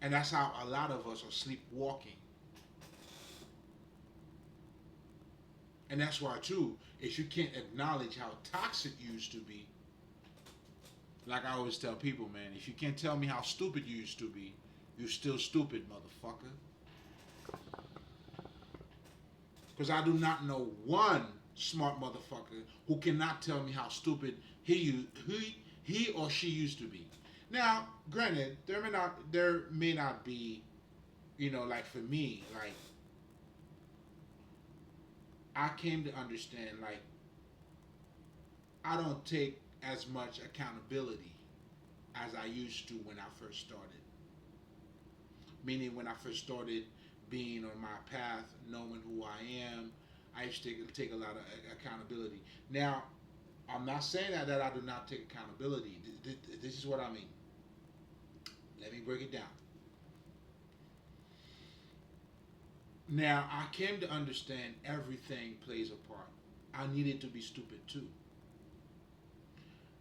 And that's how a lot of us are sleepwalking. And that's why too, if you can't acknowledge how toxic you used to be, like I always tell people, man, if you can't tell me how stupid you used to be, you're still stupid, motherfucker. Because I do not know one smart motherfucker who cannot tell me how stupid he or she used to be. Now, granted, there may not be, like for me, like I came to understand, like I don't take as much accountability as I used to when I first started. Meaning when I first started being on my path, knowing who I am, I used to take a lot of accountability. Now, I'm not saying that I do not take accountability. This is what I mean. Let me break it down. Now, I came to understand everything plays a part. I needed to be stupid too.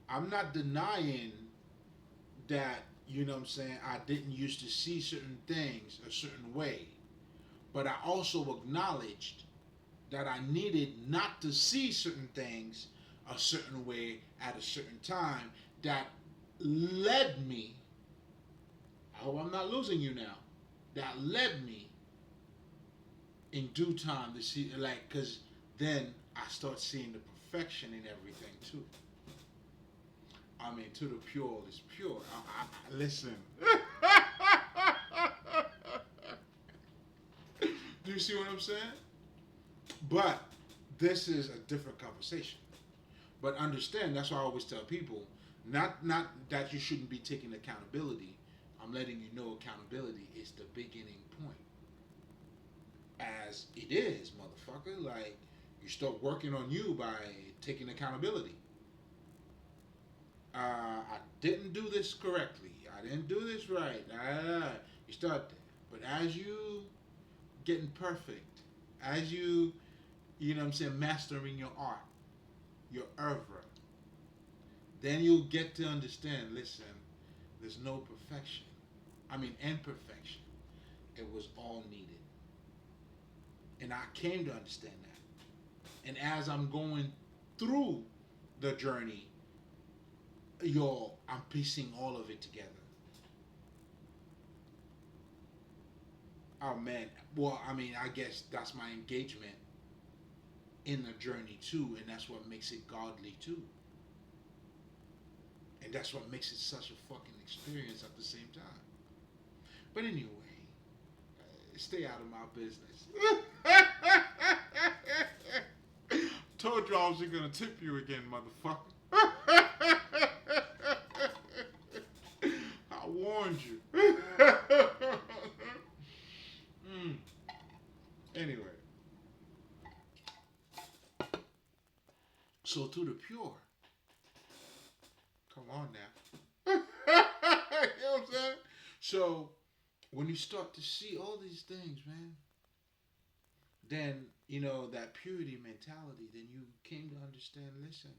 I'm not denying that, you know what I'm saying, I didn't used to see certain things a certain way. But I also acknowledged that I needed not to see certain things a certain way at a certain time that led me, I hope I'm not losing you now, that led me in due time to see, like, because then I start seeing the perfection in everything too. I mean, to the pure is pure. Listen. Do you see what I'm saying? But this is a different conversation. But understand, that's why I always tell people, not that you shouldn't be taking accountability. I'm letting you know accountability is the beginning point. As it is, motherfucker. Like you start working on you by taking accountability. I didn't do this correctly. I didn't do this right. You start there. But as you getting perfect, as you know what I'm saying, mastering your art, your oeuvre, then you'll get to understand, listen, there's no perfection. I mean, imperfection. It was all needed. And I came to understand that. And as I'm going through the journey, yo, I'm piecing all of it together. Oh man, well, I mean, I guess that's my engagement in the journey too, and that's what makes it godly too, and that's what makes it such a fucking experience at the same time. But anyway, stay out of my business. Told you I was gonna tip you again, motherfucker. I warned you. Mm. Anyway, so to the pure, come on now. You know what I'm saying? So when you start to see all these things, man, then you know that purity mentality. Then you came to understand. Listen,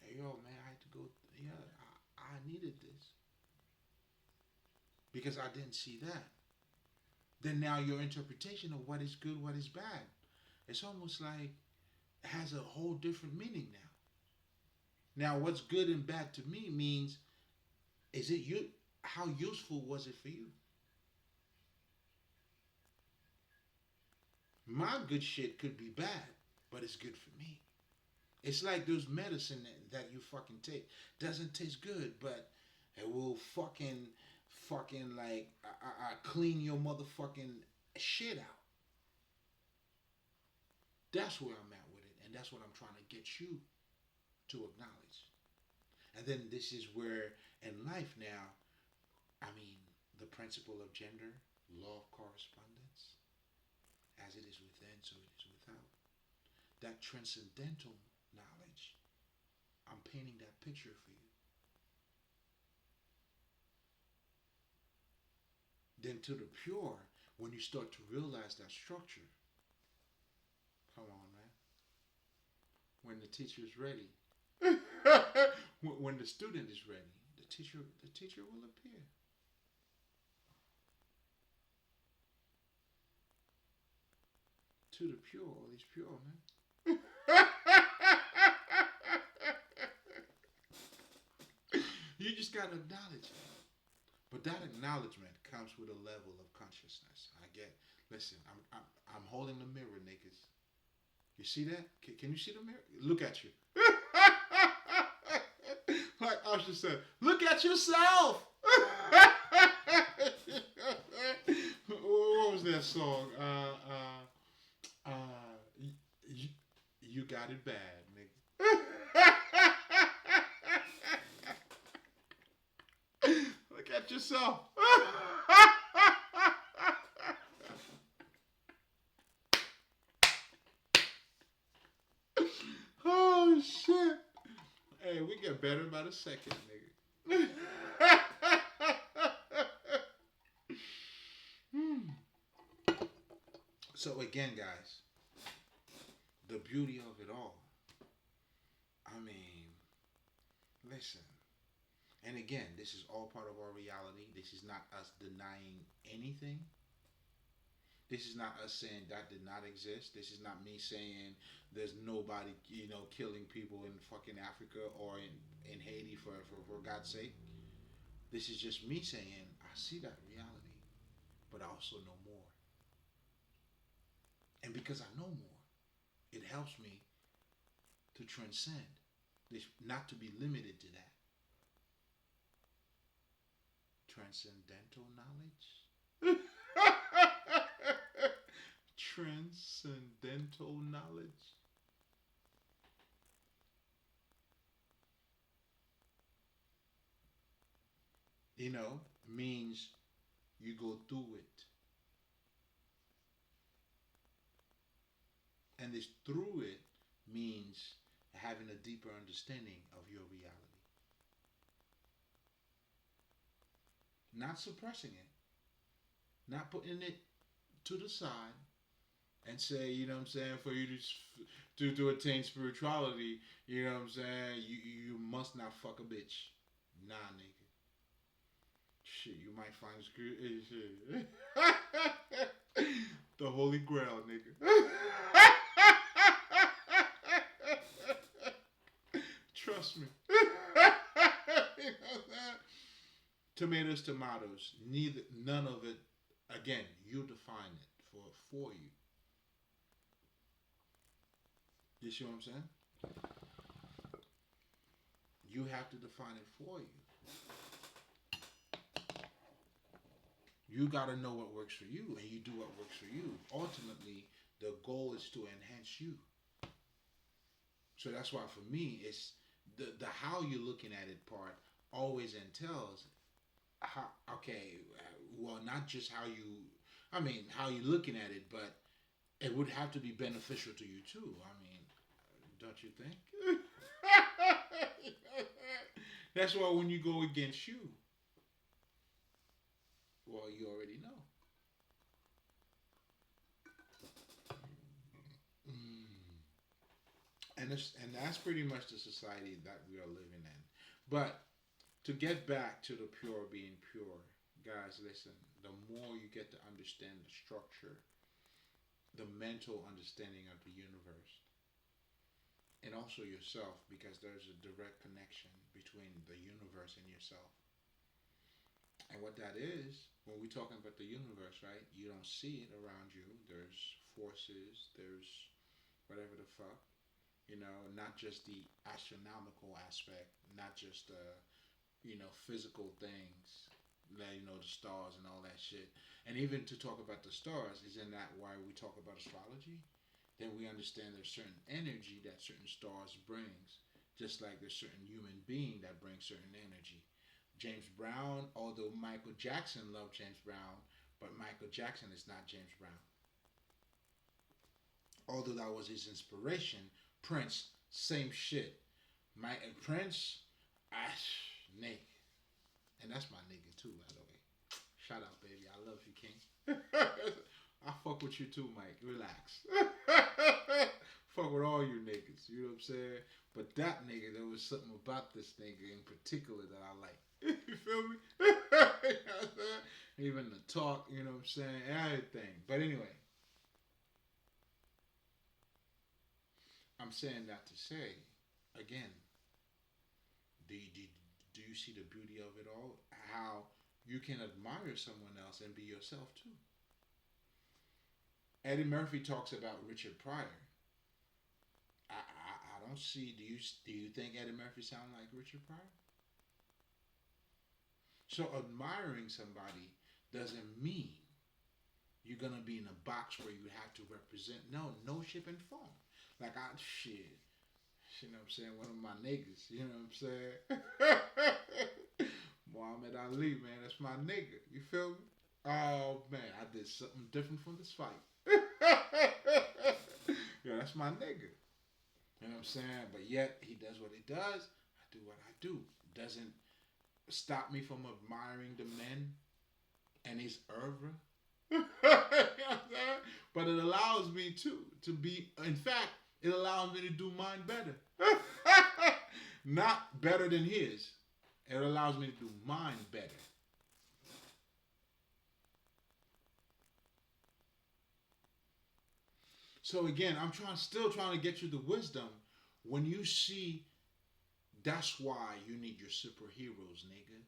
hey, yo, man, I had to go. Yeah, I needed this because I didn't see that. Then now your interpretation of what is good, what is bad, it's almost like it has a whole different meaning now. Now, what's good and bad to me means is it you? How useful was it for you? My good shit could be bad, but it's good for me. It's like those medicine that you fucking take doesn't taste good, but it will fucking like clean your motherfucking shit out. That's where I'm at with it, and that's what I'm trying to get you to acknowledge. And then this is where in life now, I mean, the principle of gender, law of correspondence, as it is within, so it is without. That transcendental knowledge, I'm painting that picture for you. Then to the pure, when you start to realize that structure, come on, man. When the teacher is ready, when the student is ready, the teacher will appear. To the pure, all these pure, man. You just gotta acknowledge it. But that acknowledgement comes with a level of consciousness. I get. Listen, I'm holding the mirror, niggas. You see that? Can you see the mirror? Look at you. Like Usher said, look at yourself. What was that song? You got it bad, nigga. Look at yourself. Oh shit. Hey, we get better by the second, nigga. So again, guys, the beauty of it all. I mean, listen. And again, this is all part of our reality. This is not us denying anything. This is not us saying that did not exist. This is not me saying there's nobody, killing people in fucking Africa or in Haiti for God's sake. This is just me saying I see that reality, but I also know more. And because I know more, it helps me to transcend this, not to be limited to that. Transcendental knowledge? Transcendental knowledge? Means you go through it. And this through it means having a deeper understanding of your reality. Not suppressing it, not putting it to the side and say, for you to attain spirituality, you must not fuck a bitch. Nah, nigga. Shit, you might find shit. The Holy Grail, nigga. Trust me. You know that? Tomatoes, tomatoes. Neither, none of it. Again, you define it for you. You see what I'm saying? You have to define it for you. You got to know what works for you, and you do what works for you. Ultimately, the goal is to enhance you. So that's why for me, it's the how you're looking at it part always entails how. Okay, well, not just how you. I mean, how you're looking at it, but it would have to be beneficial to you too. I mean, don't you think? That's why when you go against you, well, you already know. Mm. And that's pretty much the society that we are living in. But to get back to the pure being pure, guys, listen. The more you get to understand the structure, the mental understanding of the universe, and also yourself, because there's a direct connection between the universe and yourself. And what that is, when we're talking about the universe, right? You don't see it around you. There's forces, there's whatever the fuck, not just the astronomical aspect, not just the, physical things, the stars and all that shit. And even to talk about the stars, isn't that why we talk about astrology? Then we understand there's certain energy that certain stars brings, just like there's certain human being that brings certain energy. James Brown, although Michael Jackson loved James Brown, but Michael Jackson is not James Brown. Although that was his inspiration, Prince, same shit. My Prince, Nick, and that's my nigga too, by the way. Shout out, baby. I love you, King. I fuck with you too, Mike. Relax. Fuck with all you niggas. You know what I'm saying? But that nigga, there was something about this nigga in particular that I like. You feel me? You know what I'm saying? Even the talk, you know what I'm saying? Everything. But anyway, I'm saying that to say, again, do you, do, do you see the beauty of it all? How you can admire someone else and be yourself too. Eddie Murphy talks about Richard Pryor. I don't see. Do you think Eddie Murphy sound like Richard Pryor? So admiring somebody doesn't mean you're gonna be in a box where you have to represent. No, no ship and form. Like I shit. You know what I'm saying? One of my niggas. You know what I'm saying? Muhammad Ali, man, that's my nigga. You feel me? Oh man, I did something different from this fight. Yeah, that's my nigga. You know what I'm saying? But yet he does what he does. I do what I do. Doesn't stop me from admiring the men and his oeuvre. You know what I'm saying? But it allows me to be. In fact, it allows me to do mine better. Not better than his. It allows me to do mine better. So again, still trying to get you the wisdom. When you see, that's why you need your superheroes, nigga.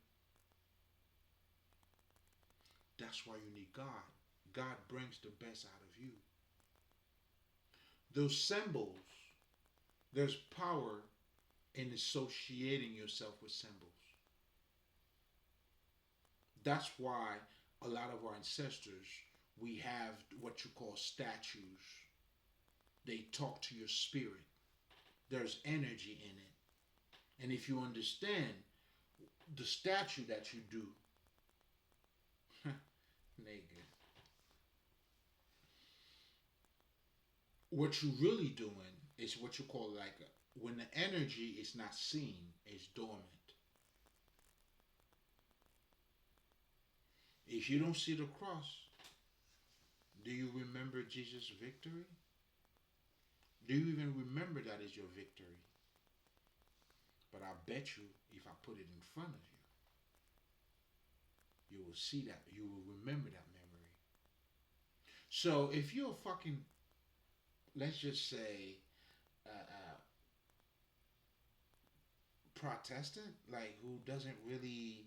That's why you need God. God brings the best out of you. Those symbols, there's power in associating yourself with symbols. That's why a lot of our ancestors, we have what you call statues. They talk to your spirit. There's energy in it. And if you understand the statue that you do, nigga, what you really doing is what you call like when the energy is not seen, it's dormant. If you don't see the cross, do you remember Jesus' victory? Do you even remember that is your victory? But I bet you, if I put it in front of you, you will see that. You will remember that memory. So if you're fucking, let's just say, uh, uh, Protestant, like who doesn't really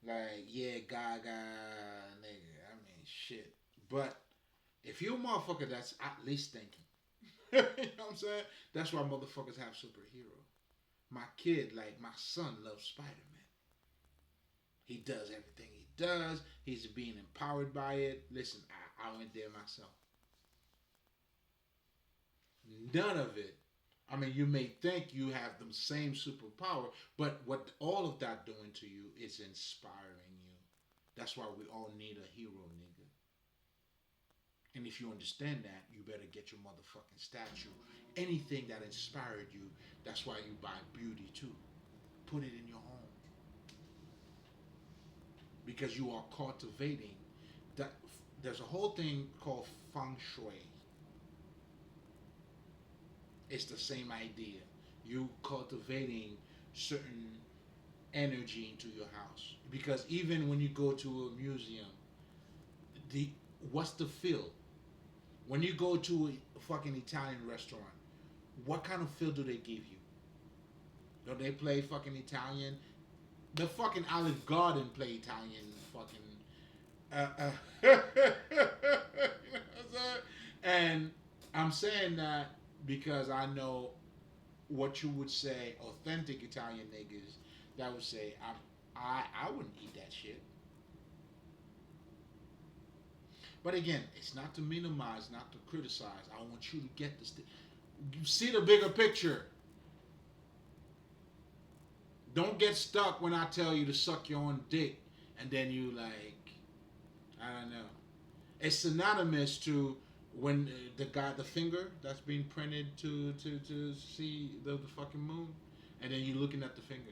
like, yeah, gaga, nigga. I mean, shit. But if you're a motherfucker that's at least thinking, you know what I'm saying? That's why motherfuckers have superheroes. My kid, like my son, loves Spider Man. He does everything he does. He's being empowered by it. Listen, I went there myself. None of it. I mean, you may think you have the same superpower, but what all of that doing to you is inspiring you. That's why we all need a hero, nigga. And if you understand that, you better get your motherfucking statue. Anything that inspired you, that's why you buy beauty too. Put it in your home. Because you are cultivating that. There's a whole thing called feng shui. It's the same idea. You cultivating certain energy into your house. Because even when you go to a museum, the what's the feel? When you go to a fucking Italian restaurant, what kind of feel do they give you? Don't they play fucking Italian? The fucking Olive Garden play Italian fucking. You know what I'm saying? And I'm saying that because I know what you would say, authentic Italian niggas that would say, I wouldn't eat that shit. But again, it's not to minimize, not to criticize. I want you to get this. You see the bigger picture. Don't get stuck when I tell you to suck your own dick and then you like, I don't know. It's synonymous to when the finger that's being printed to see the fucking moon, and then you're looking at the finger.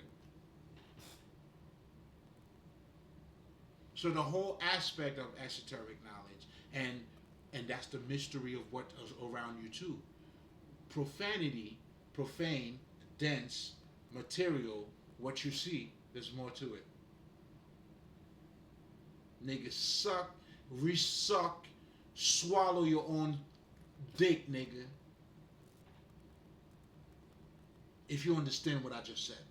So the whole aspect of esoteric knowledge, and that's the mystery of what is around you too. Profanity, profane, dense, material, what you see, there's more to it. Nigga, suck, resuck, swallow your own dick, nigga. If you understand what I just said.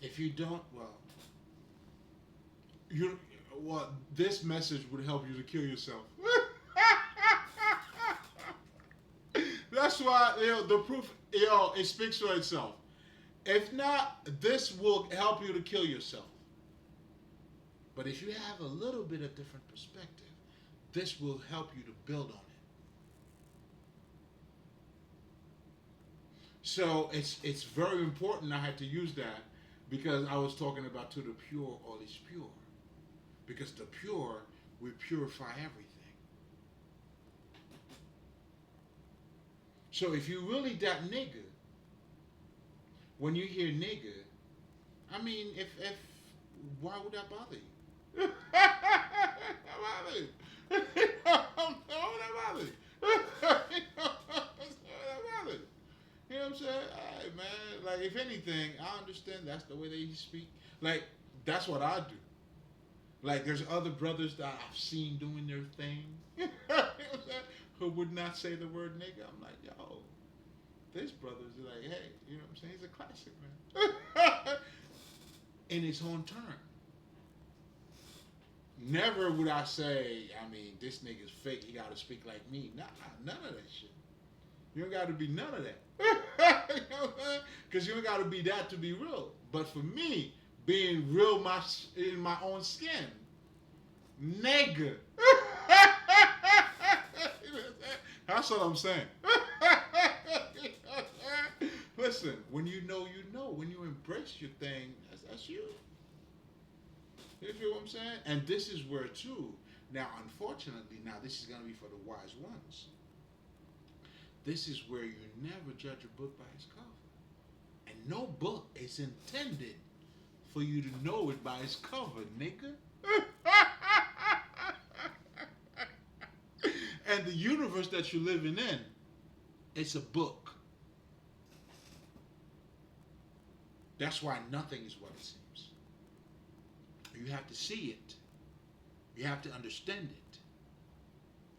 If you don't, well, this message would help you to kill yourself. That's why, the proof, it speaks for itself. If not, this will help you to kill yourself. But if you have a little bit of different perspective, this will help you to build on it. So it's very important I had to use that because I was talking about to the pure, all is pure. Because the pure, we purify everything. So if you really that nigga, when you hear nigga, I mean, if why would that bother you? Why bother you? Why would that bother you? You know what I'm saying? All right, man. Like, if anything, I understand that's the way they speak. Like, that's what I do. Like, there's other brothers that I've seen doing their thing. You know what I'm saying? Who would not say the word nigga. I'm like, yo, this brother's like, hey, you know what I'm saying? He's a classic, man. In his own turn. Never would I say, I mean, this nigga's fake. He got to speak like me. Nah, none of that shit. You don't got to be none of that. You know what I'm saying? Because you don't got to be that to be real. But for me, being real in my own skin, nigga. That's what I'm saying. Listen, when you know, you know. When you embrace your thing, that's you. You feel what I'm saying? And this is where, too, now, unfortunately, this is going to be for the wise ones. This is where you never judge a book by its cover. And no book is intended for you to know it by its cover, nigga. And the universe that you're living in, it's a book. That's why nothing is what it seems. You have to see it. You have to understand it.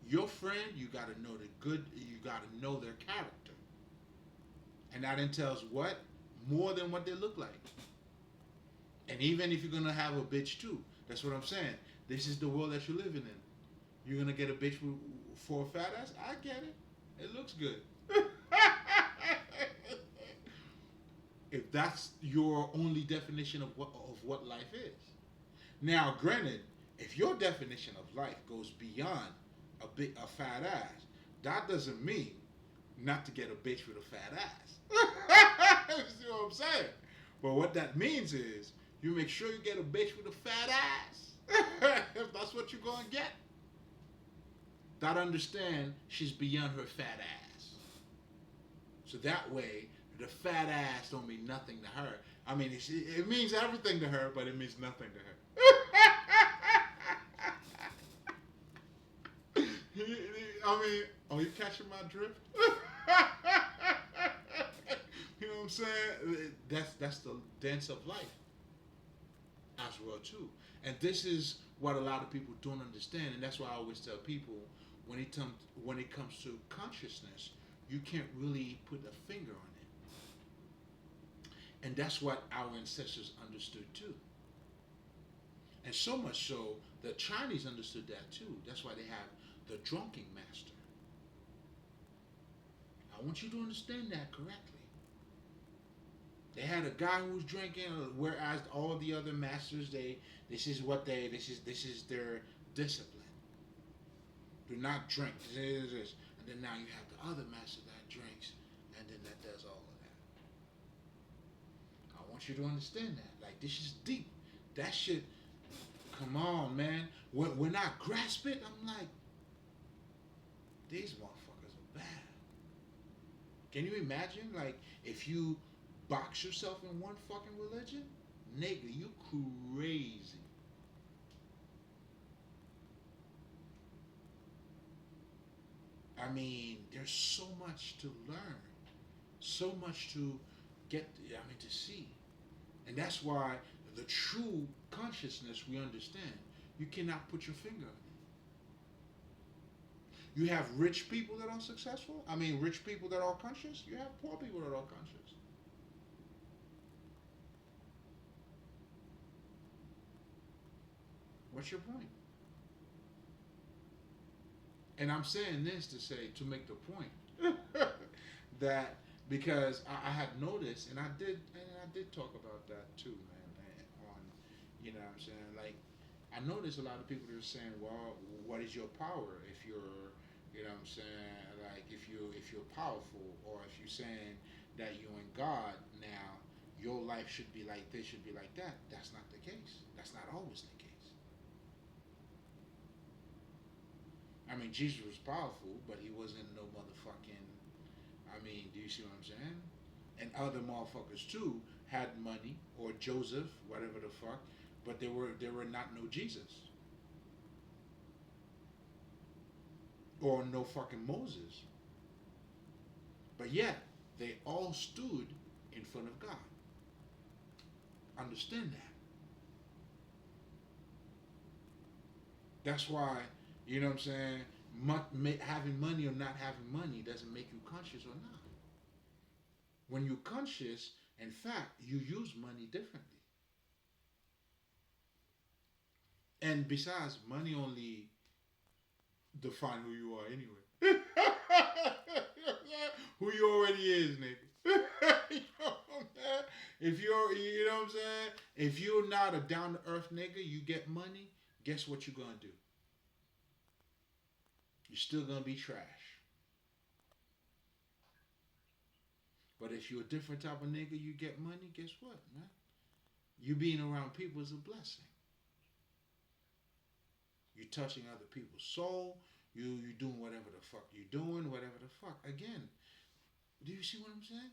Your friend, you got to know the good, you got to know their character. And that entails what? More than what they look like. And even if you're gonna have a bitch too, that's what I'm saying. This is the world that you're living in. You're gonna get a bitch for a fat ass. I get it. It looks good. If that's your only definition of what life is. Now, granted, if your definition of life goes beyond a fat ass, that doesn't mean not to get a bitch with a fat ass. You see what I'm saying? But what that means is you make sure you get a bitch with a fat ass. If that's what you're gonna get, that understand she's beyond her fat ass. So that way, the fat ass don't mean nothing to her. I mean, it means everything to her, but it means nothing to her. I mean, are you catching my drift? You know what I'm saying? That's the dance of life as well too. And this is what a lot of people don't understand, and that's why I always tell people when it comes to consciousness, you can't really put a finger on it. And that's what our ancestors understood too. And so much so, the Chinese understood that too. That's why they have the drunken master. I want you to understand that correctly. They had a guy who was drinking, whereas all the other masters, this is their discipline. Do not drink. And then now you have the other master that drinks, and then that does all of that. I want you to understand that. Like, this is deep. That shit. Come on, man. When I grasp it, I'm like, these motherfuckers are bad. Can you imagine, like, if you box yourself in one fucking religion? Nigga, you crazy. I mean, there's so much to learn. So much to to see. And that's why the true consciousness we understand, you cannot put your finger on it. You have rich people that are successful. I mean, rich people that are conscious. You have poor people that are conscious. What's your point? And I'm saying this to make the point that because I had noticed, and I did talk about that too, man. On, you know what I'm saying, like, I noticed a lot of people that are saying, well, what is your power if you're, you know what I'm saying, like if you're powerful, or if you're saying that you're in God now, your life should be like this, should be like that. That's not the case. That's not always the case. I mean, Jesus was powerful, but he wasn't no motherfucking. I mean, do you see what I'm saying? And other motherfuckers too had money, or Joseph, whatever the fuck, but they were not no Jesus, or no fucking Moses. But yet they all stood in front of God. Understand that. That's why, you know what I'm saying, having money or not having money doesn't make you conscious or not. When you're conscious, in fact, you use money differently. And besides, money only define who you are anyway. Who you already is, nigga. You know what I'm saying? If you're, you know what I'm saying? If you're not a down to earth nigga, you get money, guess what you're gonna do? You're still gonna be trash. But if you're a different type of nigga, you get money, guess what, man? You being around people is a blessing. You touching other people's soul. You doing whatever the fuck you doing, whatever the fuck. Again, do you see what I'm saying?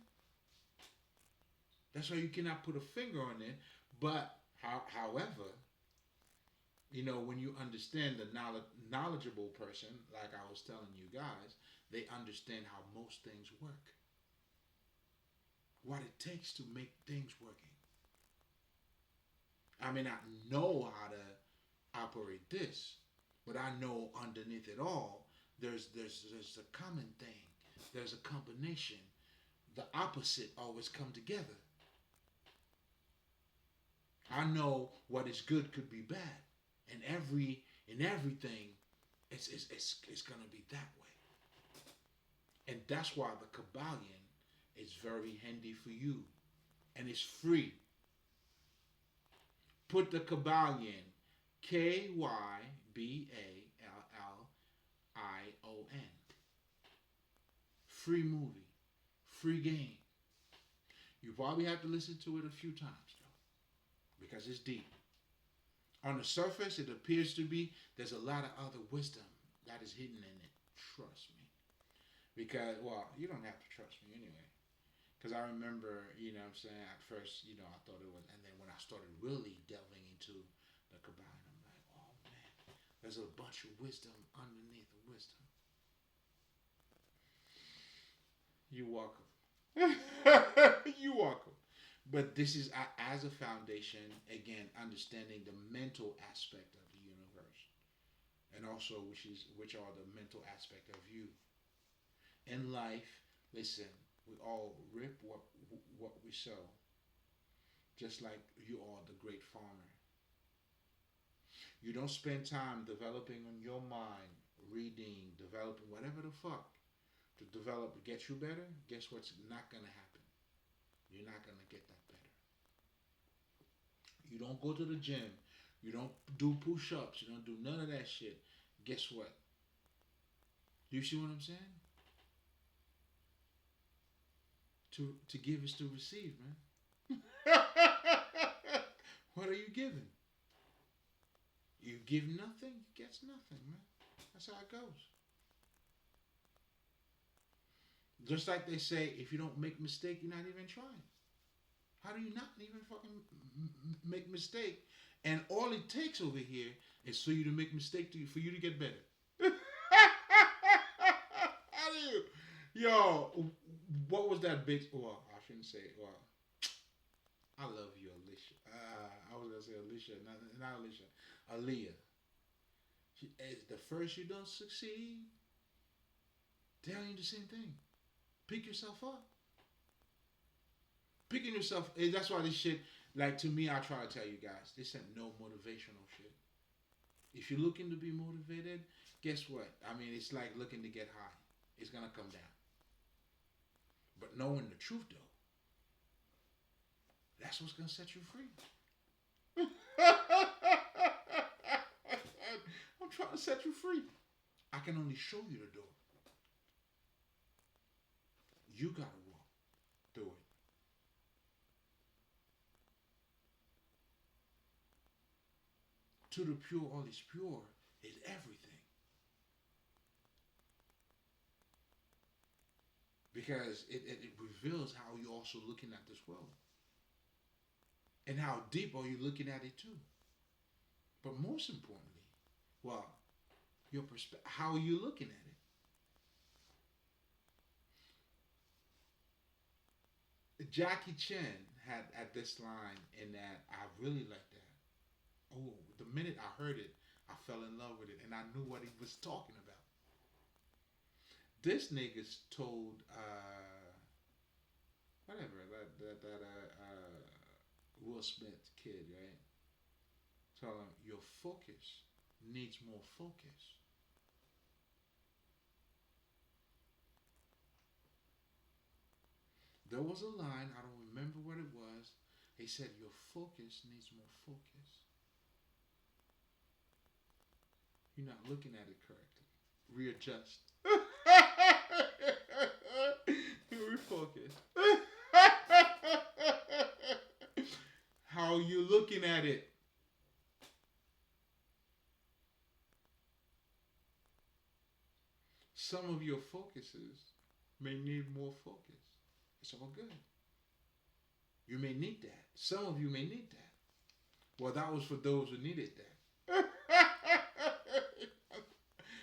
That's why you cannot put a finger on it. But however, you know, when you understand the knowledgeable person, like I was telling you guys, they understand how most things work. What it takes to make things working. I may not know how to operate this, but I know underneath it all, there's a common thing. There's a combination. The opposite always come together. I know what is good could be bad, and in everything, it's gonna be that way. And that's why the Kabbalion is very handy for you, and it's free. Put the Kabbalion, Kyballion, free movie, free game. You probably have to listen to it a few times though, because it's deep. On the surface, it appears to be. There's a lot of other wisdom that is hidden in it. Trust me. Because, well, you don't have to trust me anyway. Because I remember, what I'm saying, at first, I thought it was, and then when I started really delving into the Kabbalah, I'm like, oh man, there's a bunch of wisdom underneath the wisdom. You're welcome. You're welcome. But this is as a foundation, again, understanding the mental aspect of the universe, and also which are the mental aspect of you. In life, listen, we all reap what we sow, just like you are the great farmer. You don't spend time developing on your mind, reading, developing whatever the fuck to develop get you better. Guess what's not gonna happen? You're not gonna get that better. You don't go to the gym. You don't do push-ups. You don't do none of that shit. Guess what? You see what I'm saying? To give is to receive, man. What are you giving? You give nothing, you get nothing, man. That's how it goes. Just like they say, if you don't make mistake, you're not even trying. How do you not even fucking make mistake? And all it takes over here is for you to make mistake for you to get better. How do you? Yo, what was that bitch? Well, I shouldn't say. Well, I love you, Alicia. I was gonna say Alicia, not Alicia. Aaliyah. The first you don't succeed, telling you the same thing. Pick yourself up. Picking yourself. That's why this shit. Like to me, I try to tell you guys, this ain't no motivational shit. If you're looking to be motivated, guess what? I mean, it's like looking to get high. It's gonna come down. But knowing the truth, though, that's what's gonna set you free. I'm trying to set you free. I can only show you the door. You gotta walk through it. To the pure, all is pure is everything. Because it reveals how you're also looking at this world. And how deep are you looking at it too. But most importantly, well, your perspective, how are you looking at it? Jackie Chan had this line in that I really like that. Oh, the minute I heard it, I fell in love with it and I knew what he was talking about. This nigga's told whatever Will Smith kid, right? Tell him your focus needs more focus. There was a line, I don't remember what it was. He said your focus needs more focus. You're not looking at it correctly. Readjust. Refocus. How are you looking at it? Some of your focuses may need more focus. It's all good. You may need that. Some of you may need that. Well, that was for those who needed that.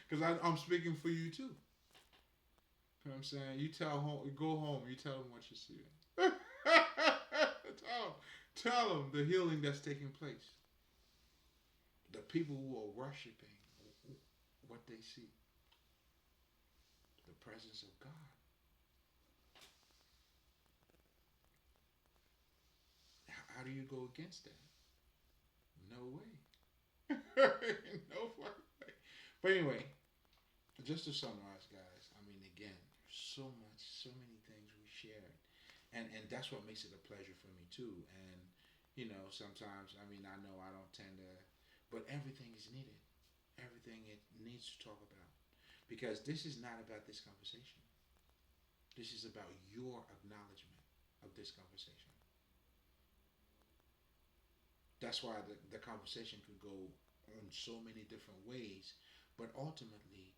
Because I'm speaking for you too. You know what I'm saying? You go home, you tell them what you see. Tell them the healing that's taking place. The people who are worshiping what they see. The presence of God. How do you go against that? No way. No fucking way. But anyway, just to summarize, guys, I mean, again, so much, so many things we shared, and that's what makes it a pleasure for me too. And sometimes, I mean, I know I don't tend to, but everything is needed. Everything it needs to talk about because this is not about this conversation. This is about your acknowledgement of this conversation. That's why the conversation could go on so many different ways, but ultimately,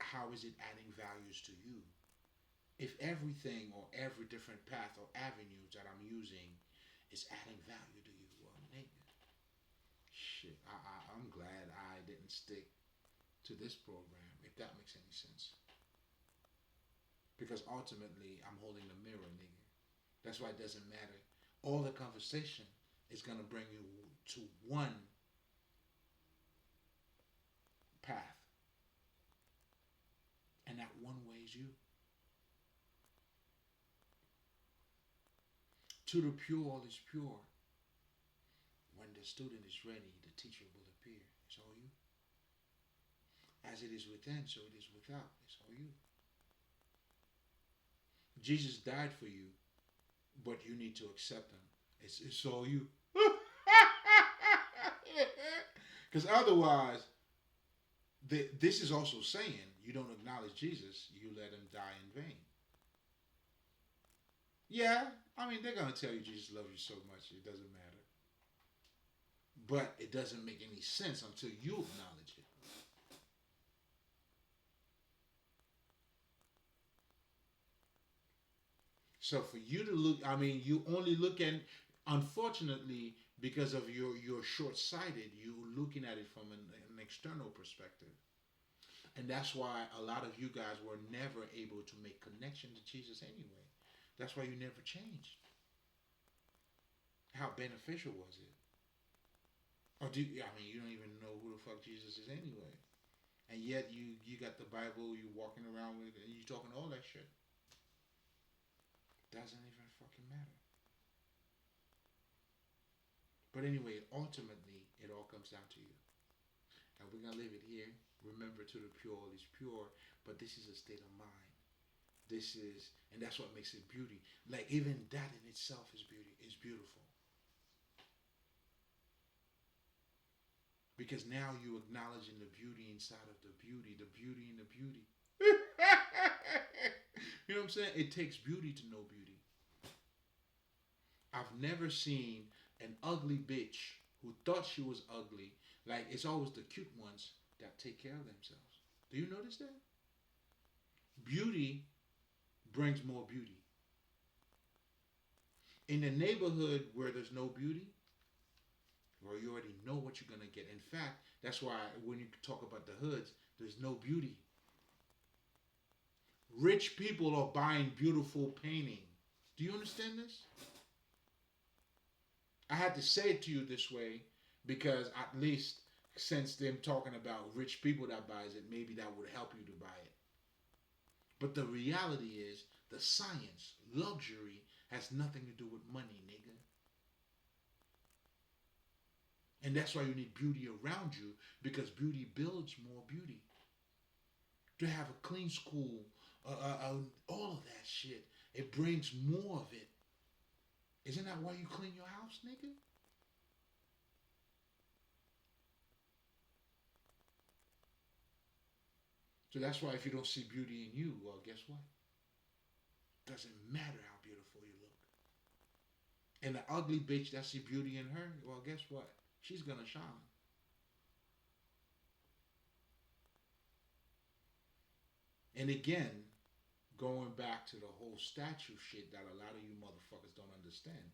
how is it adding values to you? If everything or every different path or avenues that I'm using is adding value to you, well, nigga, shit, I'm glad I didn't stick to this program, if that makes any sense. Because ultimately, I'm holding the mirror, nigga. That's why it doesn't matter. All the conversation is going to bring you to one path. And that one way is you. To the pure, all is pure. When the student is ready, the teacher will appear. It's all you. As it is within, so it is without. It's all you. Jesus died for you, but you need to accept him. It's all you. Because otherwise, this is also saying you don't acknowledge Jesus, you let him die in vain. Yeah, I mean, they're going to tell you Jesus loves you so much, it doesn't matter. But it doesn't make any sense until you acknowledge it. So for you to look, I mean, you only look at, unfortunately, because of your short sighted, you're looking at it from an external perspective. And that's why a lot of you guys were never able to make connection to Jesus anyway. That's why you never changed. How beneficial was it? Or I mean, you don't even know who the fuck Jesus is anyway. And yet you got the Bible you walking around with and you talking all that shit. Doesn't even fucking matter. But anyway, ultimately, it all comes down to you. And we're going to leave it here. Remember, to the pure is pure, but this is a state of mind. This is, and that's what makes it beauty. Like, even that in itself is beauty, is beautiful. Because now you acknowledging the beauty inside of the beauty in the beauty. You know what I'm saying? It takes beauty to know beauty. I've never seen an ugly bitch who thought she was ugly. Like, it's always the cute ones that take care of themselves. Do you notice that? Beauty brings more beauty. In a neighborhood where there's no beauty, well, you already know what you're going to get. In fact, that's why when you talk about the hoods, there's no beauty. Rich people are buying beautiful painting. Do you understand this? I had to say it to you this way because at least since them talking about rich people that buys it, maybe that would help you to buy it. But the reality is the science, luxury, has nothing to do with money, nigga. And that's why you need beauty around you because beauty builds more beauty. To have a clean school, all of that shit, it brings more of it. Isn't that why you clean your house, nigga? So that's why if you don't see beauty in you, well, guess what? Doesn't matter how beautiful you look. And the ugly bitch that see beauty in her, well, guess what? She's gonna shine. And again, going back to the whole statue shit that a lot of you motherfuckers don't understand.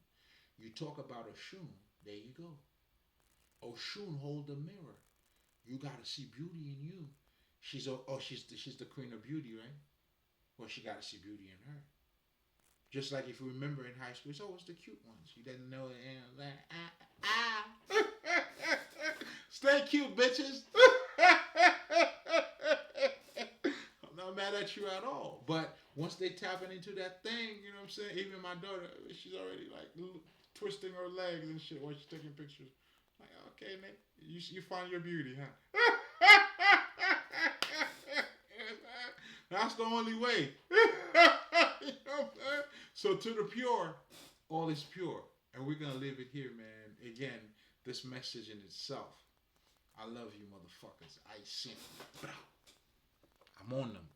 You talk about Oshun, there you go. Oshun hold the mirror. You gotta see beauty in you. She's the queen of beauty, right? Well, she gotta see beauty in her. Just like if you remember in high school, it's always the cute ones. You didn't know that. Stay cute, bitches. I'm not mad at you at all. But once they tapping into that thing, you know what I'm saying? Even my daughter, she's already like twisting her legs and shit while she's taking pictures. Like, okay, Nick, you found your beauty, huh? That's the only way. You know what I'm saying? So to the pure, all is pure. And we're gonna live it here, man. Again, this message in itself. I love you, motherfuckers. I sing. I'm on them.